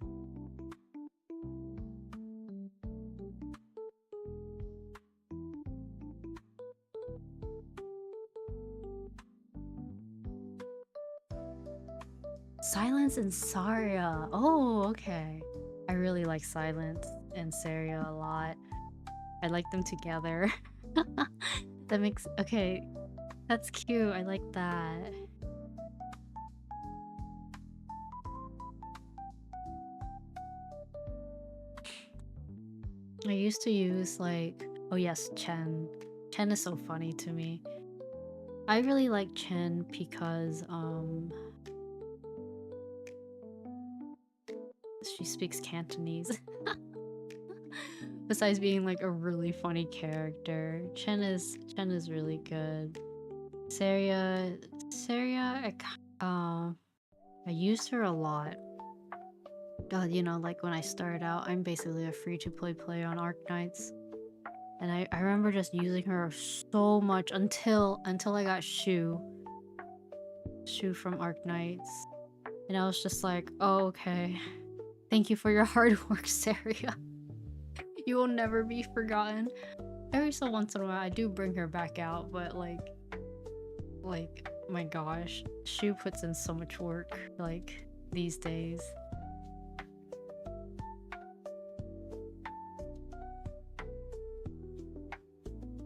[SPEAKER 1] Silence and Saria. Oh, okay. I really like Silence and Saria a lot. I like them together. That makes okay. That's cute. I like that. I used to use like oh yes, Chen. Chen is so funny to me. I really like Chen because she speaks Cantonese. Besides being like a really funny character, Chen is really good. Saria, I used her a lot. You know, like when I started out, I'm basically a free-to-play player on Arknights, and I remember just using her so much until I got Shu from Arknights, and I was just like, oh okay, thank you for your hard work, Saria. You will never be forgotten. Every so once in a while, I do bring her back out, but like my gosh, Shu puts in so much work like these days.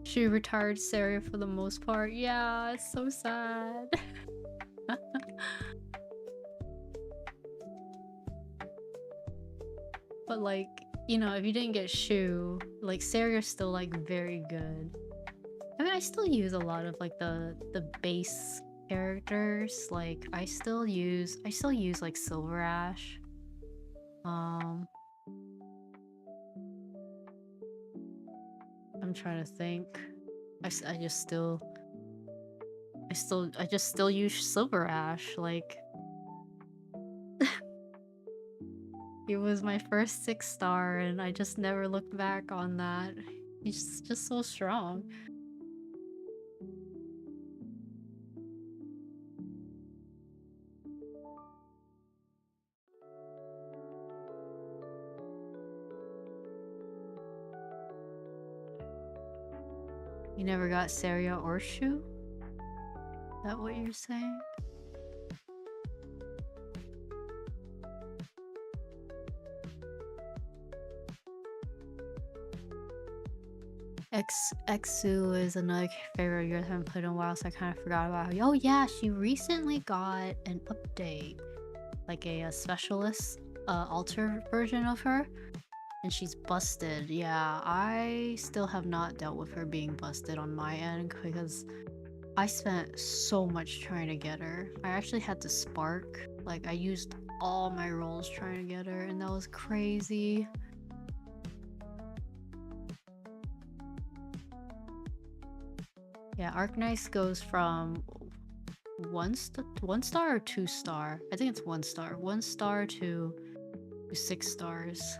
[SPEAKER 1] She retired Saria for the most part. Yeah, it's so sad. But like, you know, if you didn't get Shu, like Saria's still like very good. I mean, I still use a lot of like the base characters. Like I still use like Silver Ash. I'm trying to think. I just still use Silver Ash. Like he was my first 6-star, and I just never looked back on that. He's just so strong. You never got Saria or Shu? Is that what you're saying? Exu is another favorite of yours I haven't played in a while, so I kind of forgot about her. Oh yeah, she recently got an update, like a specialist alter version of her, and she's busted. Yeah, I still have not dealt with her being busted on my end because I spent so much trying to get her. I actually had to spark. Like I used all my rolls trying to get her, and that was crazy. Yeah, Arknights goes from 1 star or 2-star. I think it's 1 star. 1 star to 6 stars.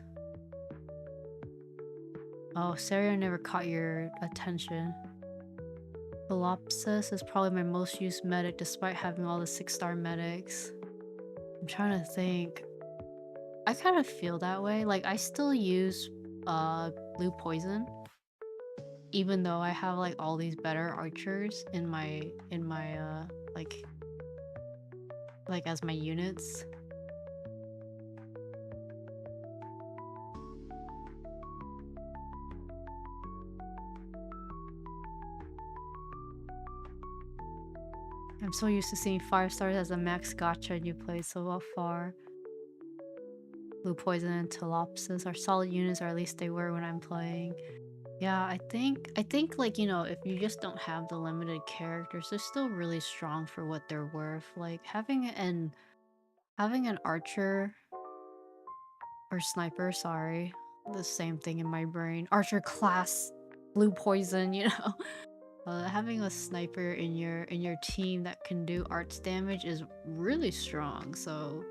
[SPEAKER 1] Oh, Saria never caught your attention. Philopsis is probably my most used medic despite having all the 6-star medics. I'm trying to think. I kind of feel that way. Like I still use blue poison even though I have like all these better archers in my like as my units. I'm so used to seeing 5 stars as a max gacha and you play so far. Blue poison and Telopsis are solid units, or at least they were when I'm playing. Yeah, I think like, you know, if you just don't have the limited characters, they're still really strong for what they're worth. Like having an archer or sniper, sorry, the same thing in my brain. Archer class blue poison, you know. Having a sniper in your team that can do arts damage is really strong. So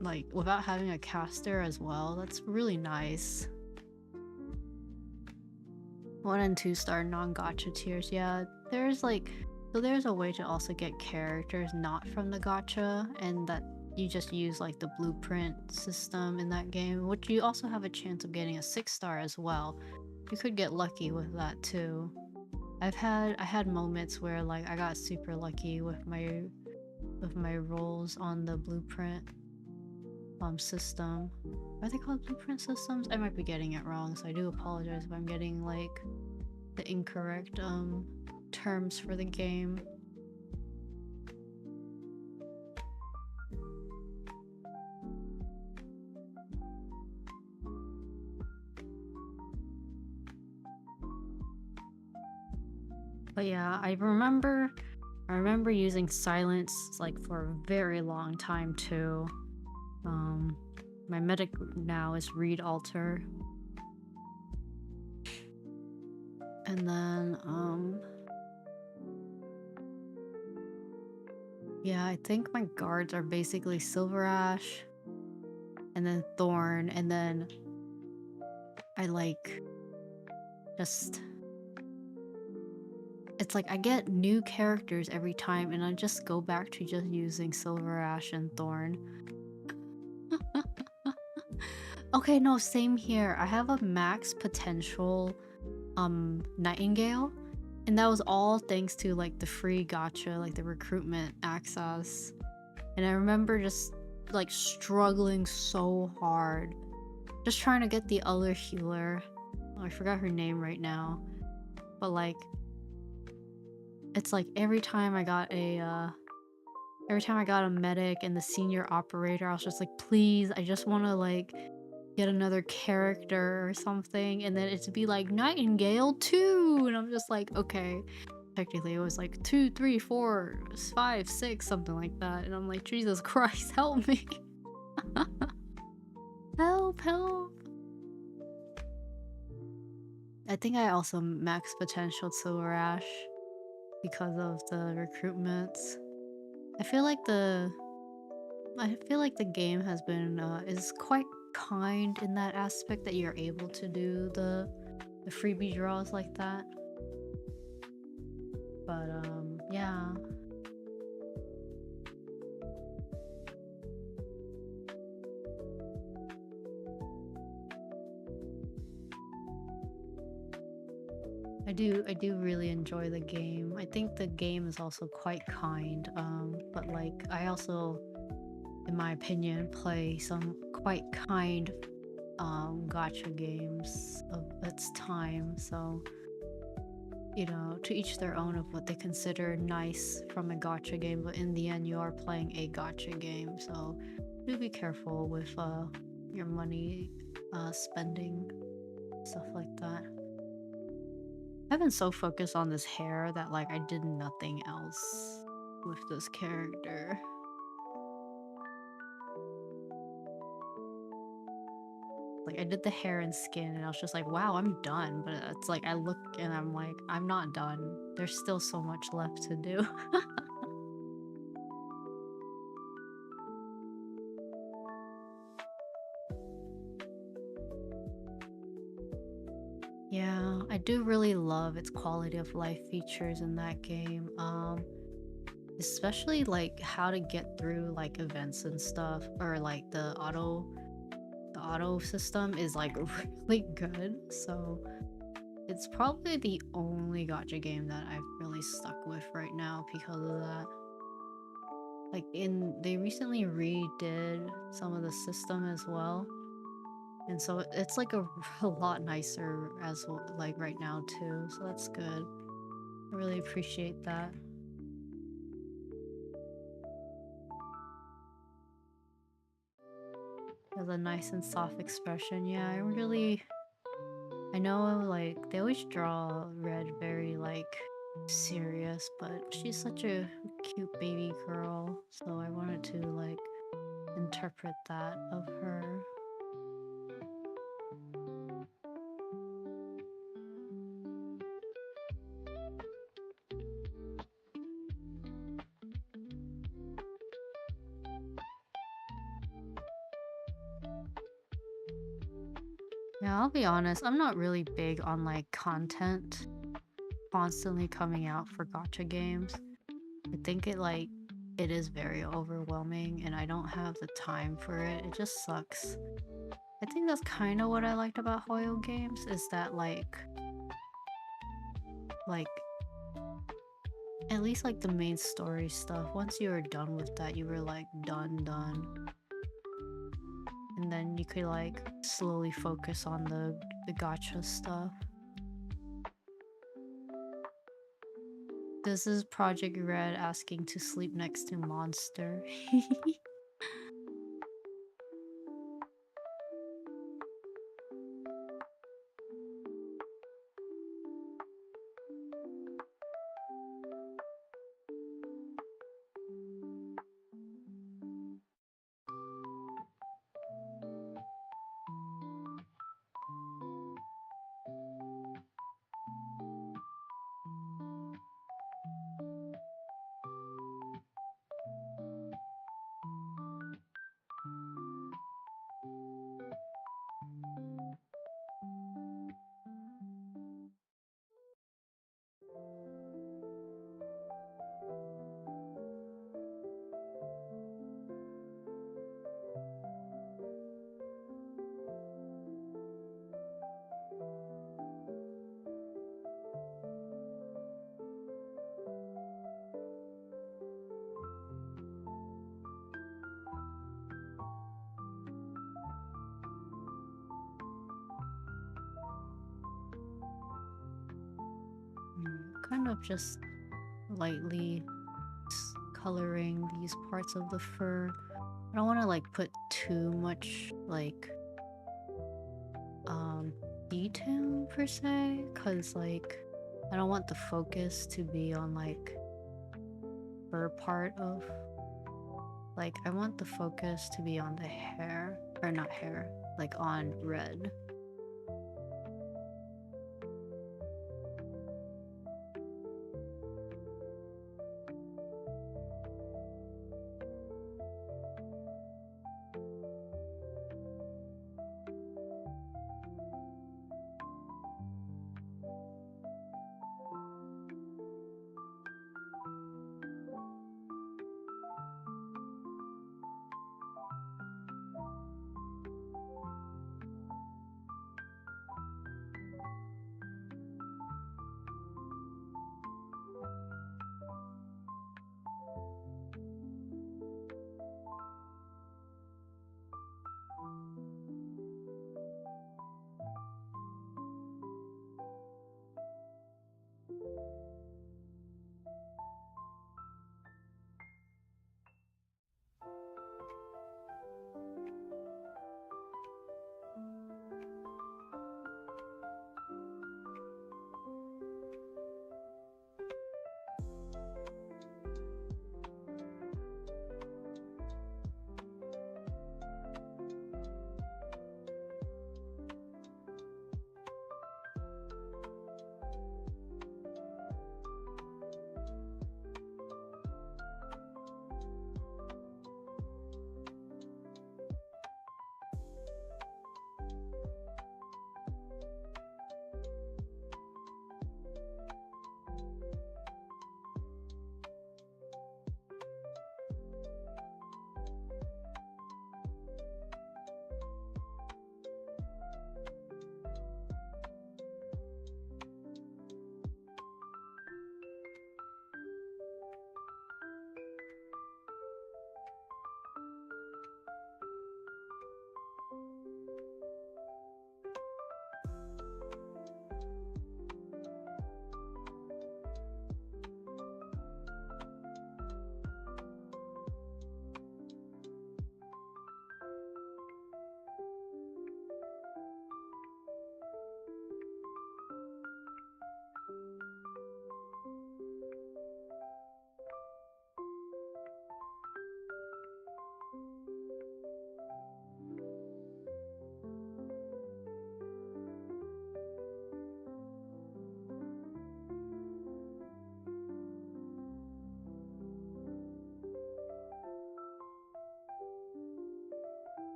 [SPEAKER 1] like without having a caster as well, that's really nice. 1 and 2 star non-gacha tiers. Yeah, there's like, so there's a way to also get characters not from the gacha, and that you just use like the blueprint system in that game, which you also have a chance of getting a 6 star as well. You could get lucky with that too. I had moments where like I got super lucky with my rolls on the blueprint system. Are they called blueprint systems? I might be getting it wrong, so I do apologize if I'm getting like the incorrect terms for the game. But yeah, I remember using silence like for a very long time too. My medic now is read alter. And then yeah, I think my guards are basically Silver Ash and then Thorn, and then I like just, it's like I get new characters every time and I just go back to just using Silver Ash and Thorn. Okay, no, same here. I have a max potential Nightingale, and that was all thanks to like the free gacha, like the recruitment access. And I remember just like struggling so hard just trying to get the other healer. Oh, I forgot her name right now, but like it's like every time I got a medic and the senior operator, I was just like, please, I just want to like get another character or something, and then it'd be like Nightingale 2, and I'm just like, okay. Technically it was like 2, 3, 4, 5, 6, something like that, and I'm like, Jesus Christ, help me. help. I think I also max potential Silver Ash because of the recruitments. I feel like the game has been is quite kind in that aspect, that you're able to do the freebie draws like that. But yeah. I do really enjoy the game. I think the game is also quite kind, but like I also, in my opinion, play some quite kind gacha games of its time, so you know, to each their own of what they consider nice from a gacha game, but in the end you are playing a gacha game, so do be careful with your money spending, stuff like that. I've been so focused on this hair that like I did nothing else with this character. Like I did the hair and skin and I was just like, wow, I'm done. But it's like I look and I'm like, I'm not done. There's still so much left to do. Yeah, I do really love its quality of life features in that game. Especially like how to get through like events and stuff, or like the auto system is like really good. So it's probably the only gotcha game that I've really stuck with right now because of that. Like they recently redid some of the system as well. And so it's like a lot nicer as well, like right now too. So that's good. I really appreciate that. Has a nice and soft expression. Yeah, I know like they always draw Red very like serious, but she's such a cute baby girl. So I wanted to like interpret that of her. Yeah, I'll be honest, I'm not really big on like content constantly coming out for gotcha games. I think it is very overwhelming and I don't have the time for it. It just sucks. I think that's kind of what I liked about Hoyo games is that like at least like the main story stuff, once you were done with that, you were like done. And then you could like slowly focus on the gotcha stuff. This is Project Red asking to sleep next to Monster. Kind of just lightly coloring these parts of the fur. I don't want to like put too much like detail per se, cuz like I don't want the focus to be on like fur part of, like I want the focus to be on the hair, or not hair, like on Red.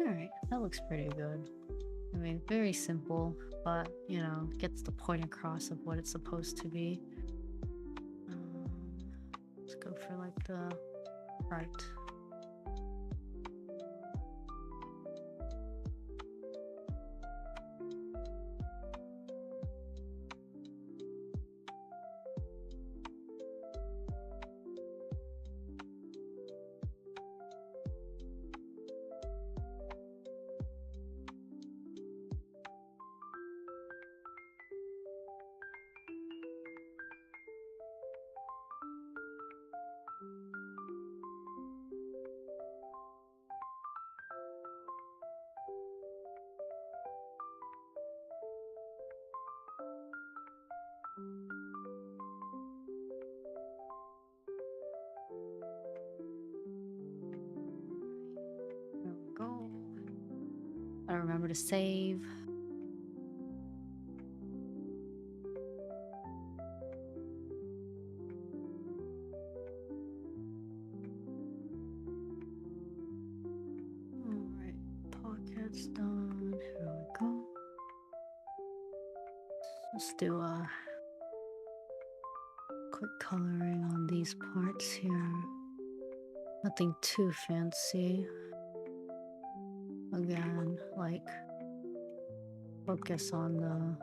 [SPEAKER 1] Alright, that looks pretty good. I mean, very simple, but, you know, gets the point across of what it's supposed to be. Um, let's go for like the right. There we go. I remember to save. Alright, pockets done. Here we go. Let's do a quick coloring on these parts here. Nothing too fancy. Again, like focus on the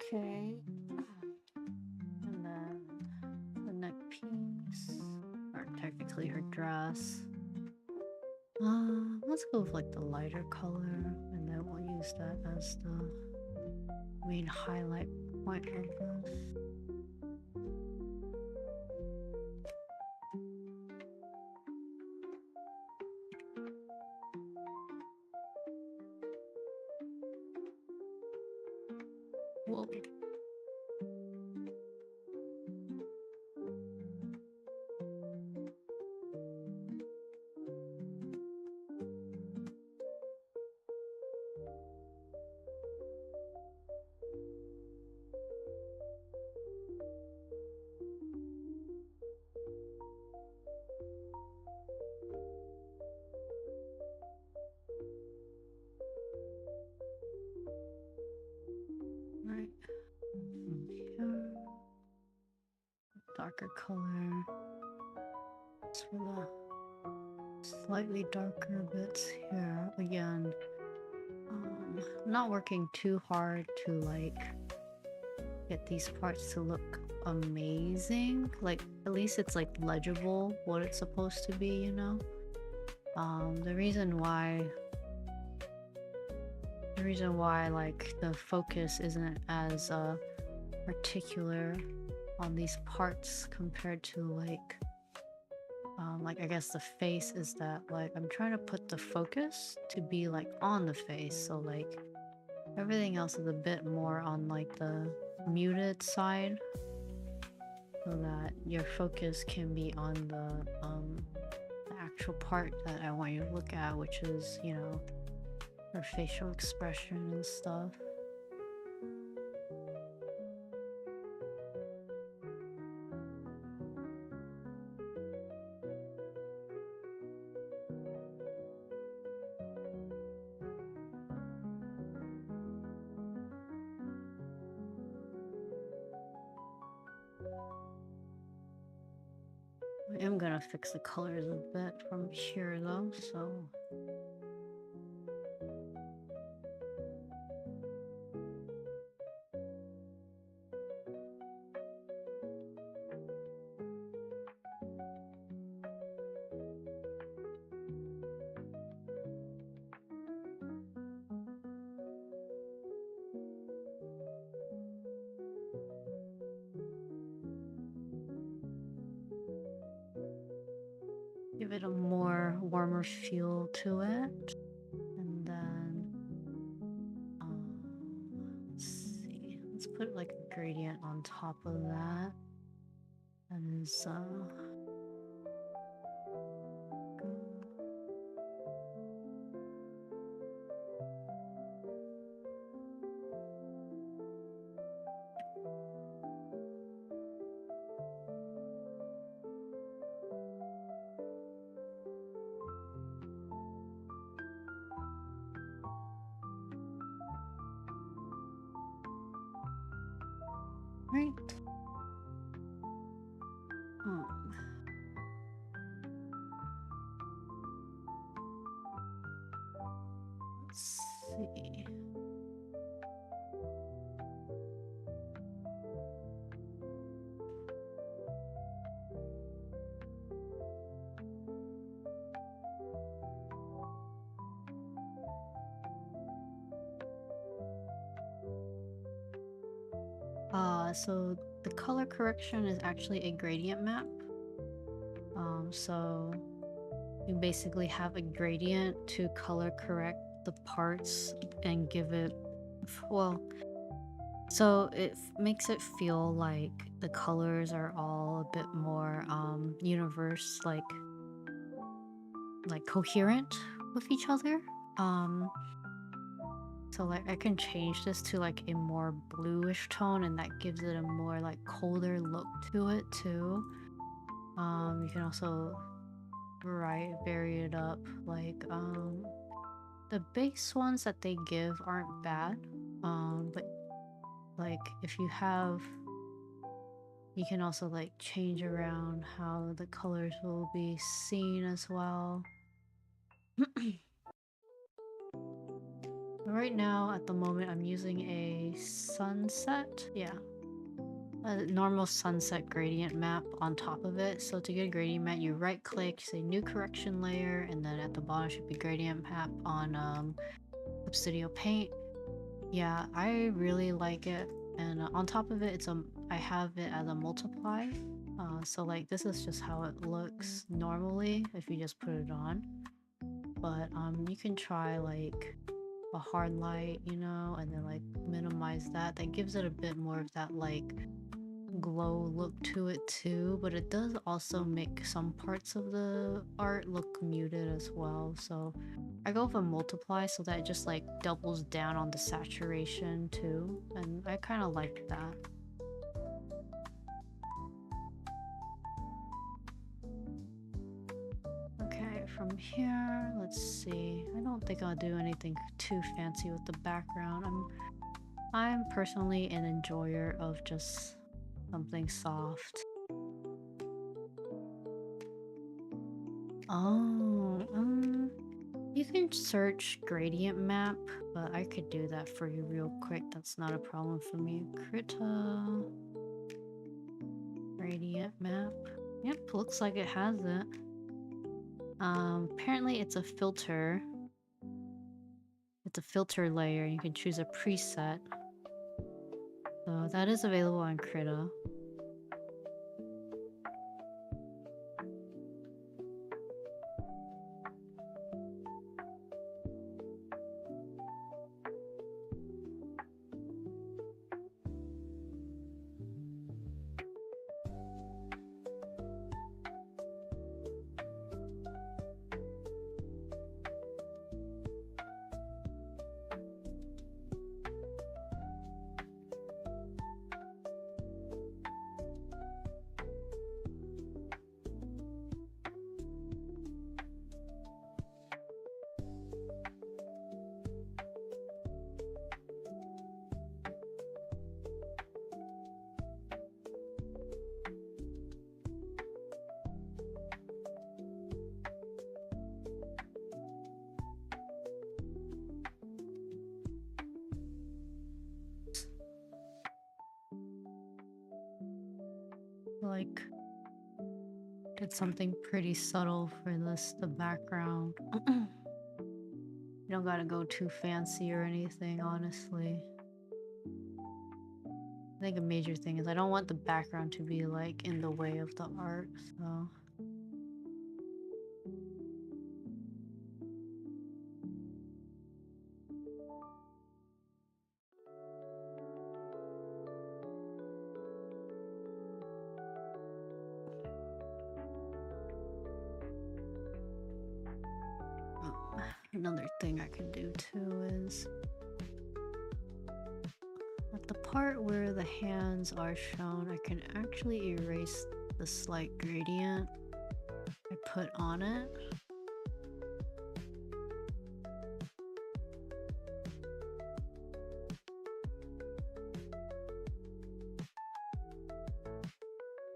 [SPEAKER 1] Okay. And then the neck piece, or technically her dress. Let's go with like the lighter color, and then we'll use that as the main highlight point of this. Whoa. Right. Here. Darker color. It's for the slightly darker bits here. Again, not working too hard to like get these parts to look amazing. Like at least it's like legible what it's supposed to be, you know? The reason why like the focus isn't as particular on these parts compared to like I guess the face is that like I'm trying to put the focus to be like on the face, so like everything else is a bit more on like the muted side, so that your focus can be on the actual part that I want you to look at, which is, you know, her facial expression and stuff. I am gonna fix the colors a bit from here though, so give it a more warmer feel to it. And then let's see, let's put like a gradient on top of that. That is right. Let's see. So the color correction is actually a gradient map. So you basically have a gradient to color correct the parts and give it, well, so it makes it feel like the colors are all a bit more universe, like coherent with each other. So like I can change this to like a more bluish tone, and that gives it a more like colder look to it too. You can also vary it up. Like the base ones that they give aren't bad. But like if you have, you can also like change around how the colors will be seen as well. Right now, at the moment, I'm using a sunset. Yeah, a normal sunset gradient map on top of it. So to get a gradient map, you right click, say new correction layer, and then at the bottom should be gradient map on Obsidio Paint. Yeah, I really like it. And on top of it, I have it as a multiply. So like this is just how it looks normally if you just put it on. But you can try like a hard light, you know, and then like minimize that. That gives it a bit more of that like glow look to it too, but it does also make some parts of the art look muted as well. So I go with a multiply so that it just like doubles down on the saturation too, and I kind of like that. Okay, from here, let's see. I don't think I'll do anything too fancy with the background. I'm personally an enjoyer of just something soft. Oh, you can search gradient map, but I could do that for you real quick. That's not a problem for me. Krita gradient map. Yep, looks like it has it. Apparently it's a filter. It's a filter layer. You can choose a preset. So that is available on Krita. Like, did something pretty subtle for the background. You don't gotta go too fancy or anything, honestly. I think a major thing is I don't want the background to be like in the way of the art, so. Another thing I can do too is at the part where the hands are shown, I can actually erase the slight gradient I put on it.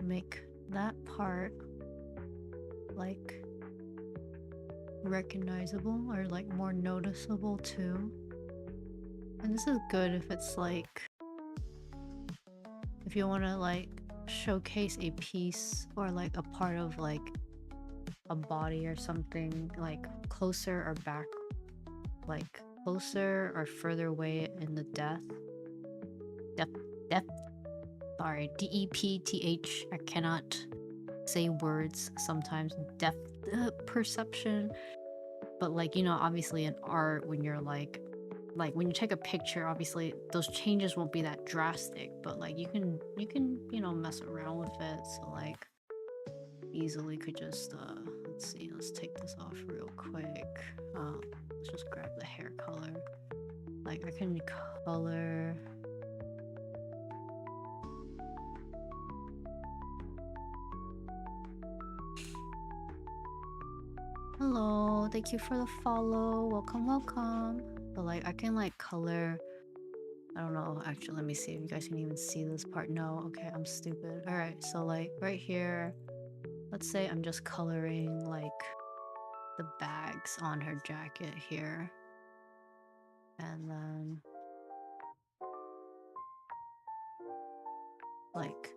[SPEAKER 1] Make that part like recognizable or like more noticeable too. And this is good if it's like if you want to like showcase a piece or like a part of like a body or something like closer or back, like closer or further away in the depth. Sorry, DEPTH. I cannot say words sometimes. Depth perception. But like, you know, obviously in art when you're like when you take a picture, obviously those changes won't be that drastic, but like you can you know mess around with it. So like easily could just let's see, let's take this off real quick. Let's just grab the hair color. Like I can color. Hello, thank you for the follow. Welcome. But like I can like color. I don't know. Actually, let me see if you guys can even see this part. No, okay, I'm stupid. All right, so like right here, let's say I'm just coloring like the bags on her jacket here. And And then like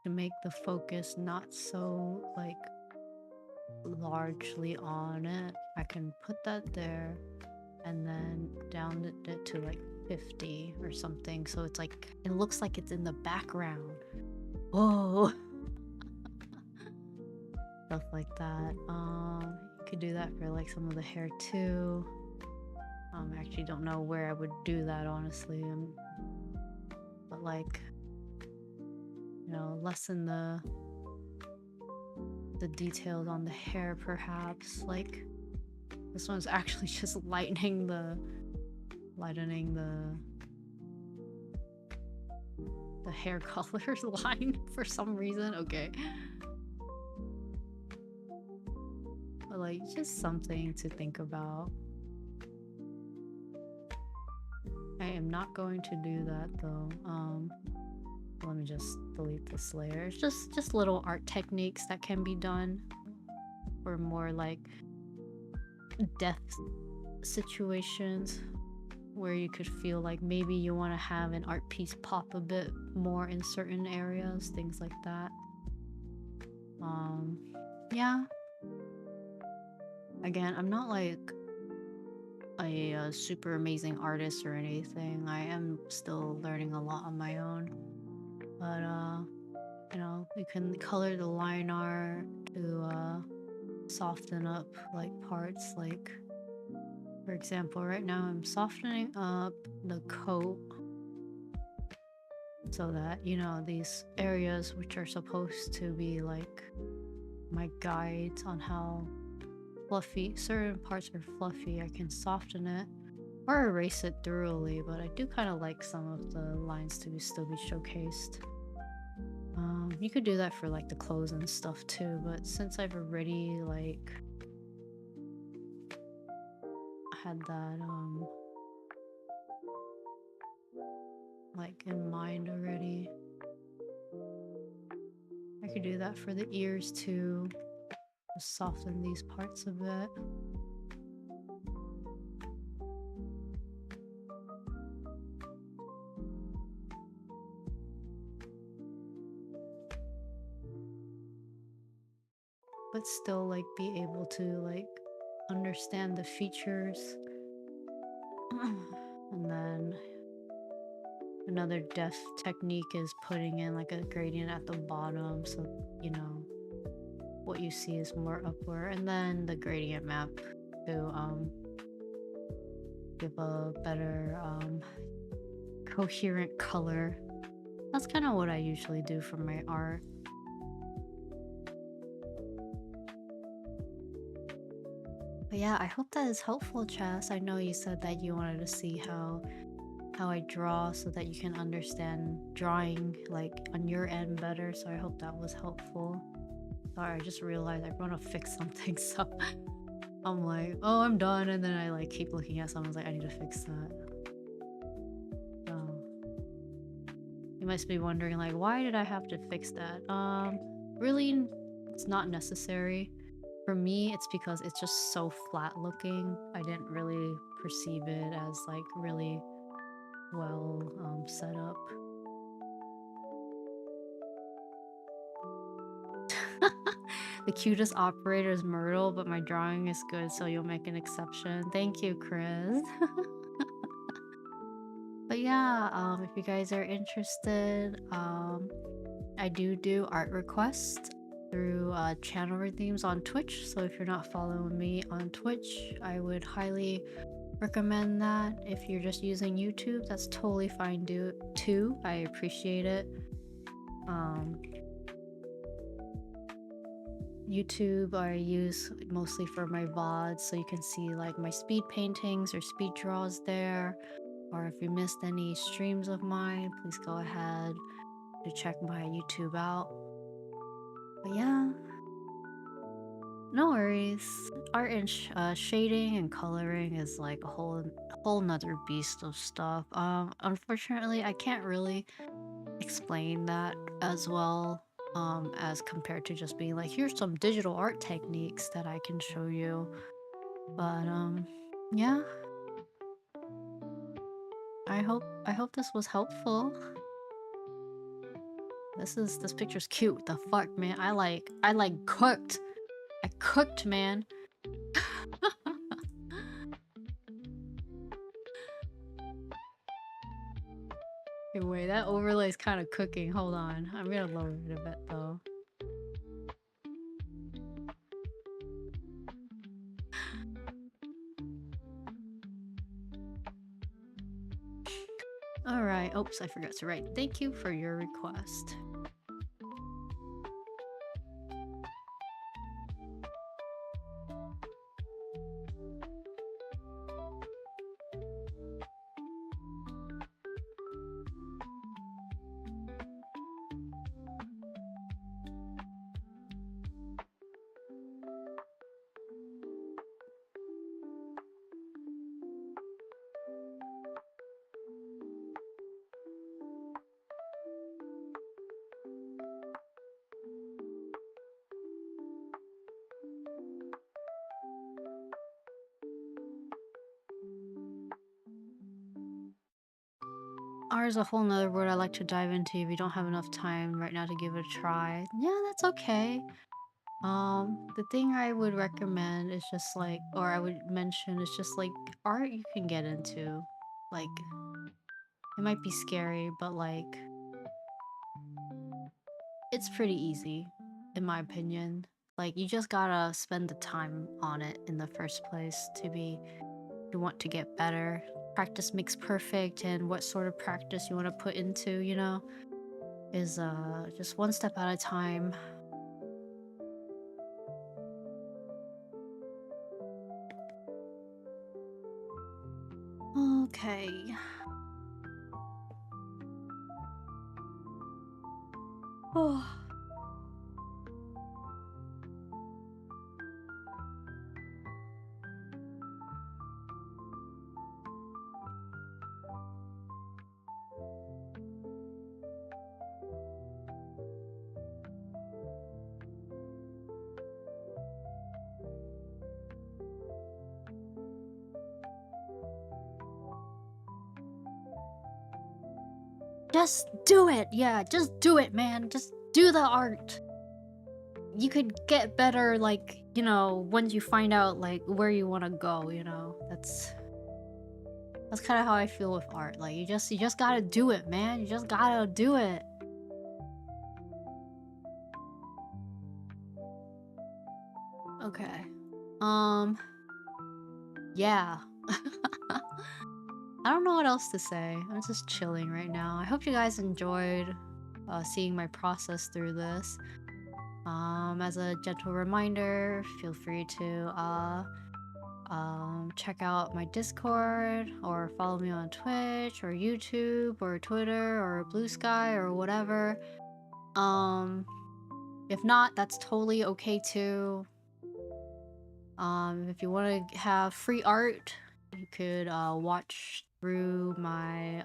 [SPEAKER 1] to make the focus not so like largely on it, I can put that there and then down it to like 50 or something, so it's like it looks like it's in the background. Whoa. Stuff like that. You could do that for like some of the hair too. I actually don't know where I would do that, honestly. But like, you know, lessen the details on the hair perhaps. Like this one's actually just lightening the hair color line for some reason. Okay. But like just something to think about. I am not going to do that though. Let me just delete this layer. It's just little art techniques that can be done for more like depth situations where you could feel like maybe you want to have an art piece pop a bit more in certain areas, things like that. Yeah. Again, I'm not like a super amazing artist or anything. I am still learning a lot on my own. But you know, you can color the line art to soften up like parts. Like for example, right now I'm softening up the coat so that, you know, these areas which are supposed to be like my guides on how fluffy certain parts are fluffy, I can soften it or erase it thoroughly, but I do kind of like some of the lines to still be showcased. You could do that for like the clothes and stuff too, but since I've already like had that like in mind already, I could do that for the ears too. Just soften these parts a bit. But still like be able to like understand the features. And then another depth technique is putting in like a gradient at the bottom, so you know what you see is more upward, and then the gradient map to give a better coherent color. That's kind of what I usually do for my art. But yeah, I hope that is helpful, Chess. I know you said that you wanted to see how I draw so that you can understand drawing like on your end better, so I hope that was helpful. Sorry, I just realized I want to fix something, so I'm like, oh, I'm done, and then I like keep looking at something, like I need to fix that. So you must be wondering like, why did I have to fix that? Really, it's not necessary. For me, it's because it's just so flat looking. I didn't really perceive it as like really well set up. The cutest operator is Myrtle, but my drawing is good, so you'll make an exception. Thank you, Chris. But yeah, if you guys are interested, I do art requests through channel redeems on Twitch. So if you're not following me on Twitch, I would highly recommend that. If you're just using YouTube, that's totally fine too. I appreciate it. YouTube I use mostly for my VODs, so you can see like my speed paintings or speed draws there. Or if you missed any streams of mine, please go ahead to check my YouTube out. But yeah, no worries. Art and shading and coloring is like a whole nother beast of stuff. Unfortunately, I can't really explain that as well as compared to just being like, here's some digital art techniques that I can show you. But yeah. I hope this was helpful. This picture's cute. The fuck, man? I like cooked. I cooked, man. Hey, wait, that overlay is kind of cooking. Hold on. I'm gonna lower it a bit though. Alright. Oops, I forgot to write. Thank you for your request. R is a whole nother word I like to dive into if you don't have enough time right now to give it a try. Yeah, that's okay. The thing I would recommend is just like, or I would mention is just like art you can get into. Like, it might be scary, but like, it's pretty easy, in my opinion. Like, you just gotta spend the time on it in the first place you want to get better. Practice makes perfect, and what sort of practice you want to put into, is just one step at a time. Okay. Oh. Just do it. Yeah, just do it, man. Just do the art. You could get better, like, once you find out like where you want to go, that's kind of how I feel with art. Like, you just gotta do it, man. You just gotta do it. Okay. Yeah. I don't know what else to say. I'm just chilling right now. I hope you guys enjoyed seeing my process through this. As a gentle reminder, feel free to check out my Discord or follow me on Twitch or YouTube or Twitter or Blue Sky or whatever. If not, that's totally okay too. If you want to have free art, you could watch through my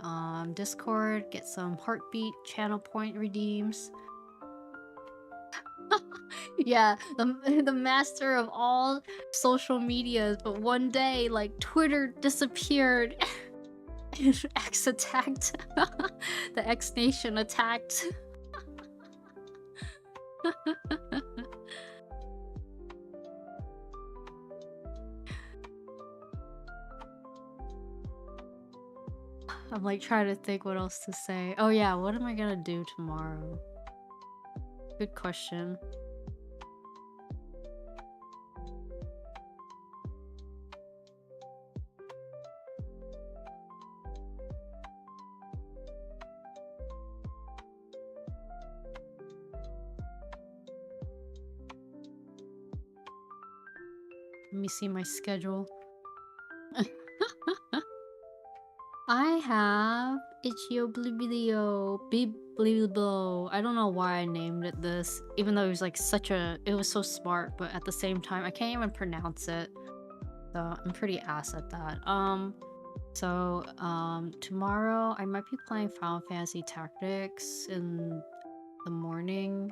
[SPEAKER 1] Discord, get some heartbeat channel point redeems. Yeah, the master of all social medias, but one day, like, Twitter disappeared. X attacked. The X Nation attacked. I'm like trying to think what else to say. Oh yeah, what am I gonna do tomorrow? Good question. Let me see my schedule. I have Ichiobliblio Biblibo. I don't know why I named it this, even though it was like it was so smart, but at the same time, I can't even pronounce it. So I'm pretty ass at that. Tomorrow I might be playing Final Fantasy Tactics in the morning.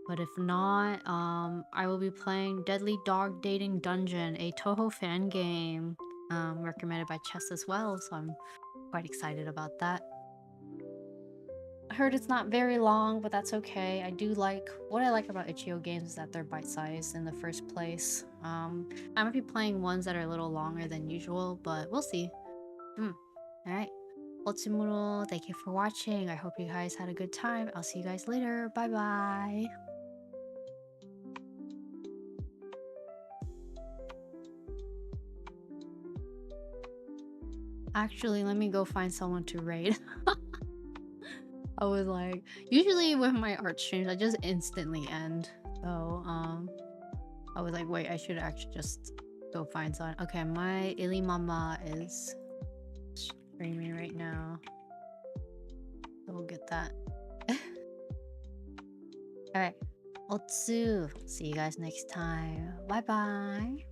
[SPEAKER 1] But if not, I will be playing Deadly Dog Dating Dungeon, a Toho fan game, recommended by Chess as well. So I'm quite excited about that. I heard it's not very long, but that's okay. I do like what I like about itch.io games is that they're bite-sized in the first place. I might be playing ones that are a little longer than usual, but we'll see. Alright. Otsumuro, thank you for watching. I hope you guys had a good time. I'll see you guys later. Bye bye. Actually, let me go find someone to raid. I was like, usually with my art streams, I just instantly end. So, I was like, wait, I should actually just go find someone. Okay, my Ili Mama is streaming right now. So we'll get that. Alright. Otsu. See you guys next time. Bye bye.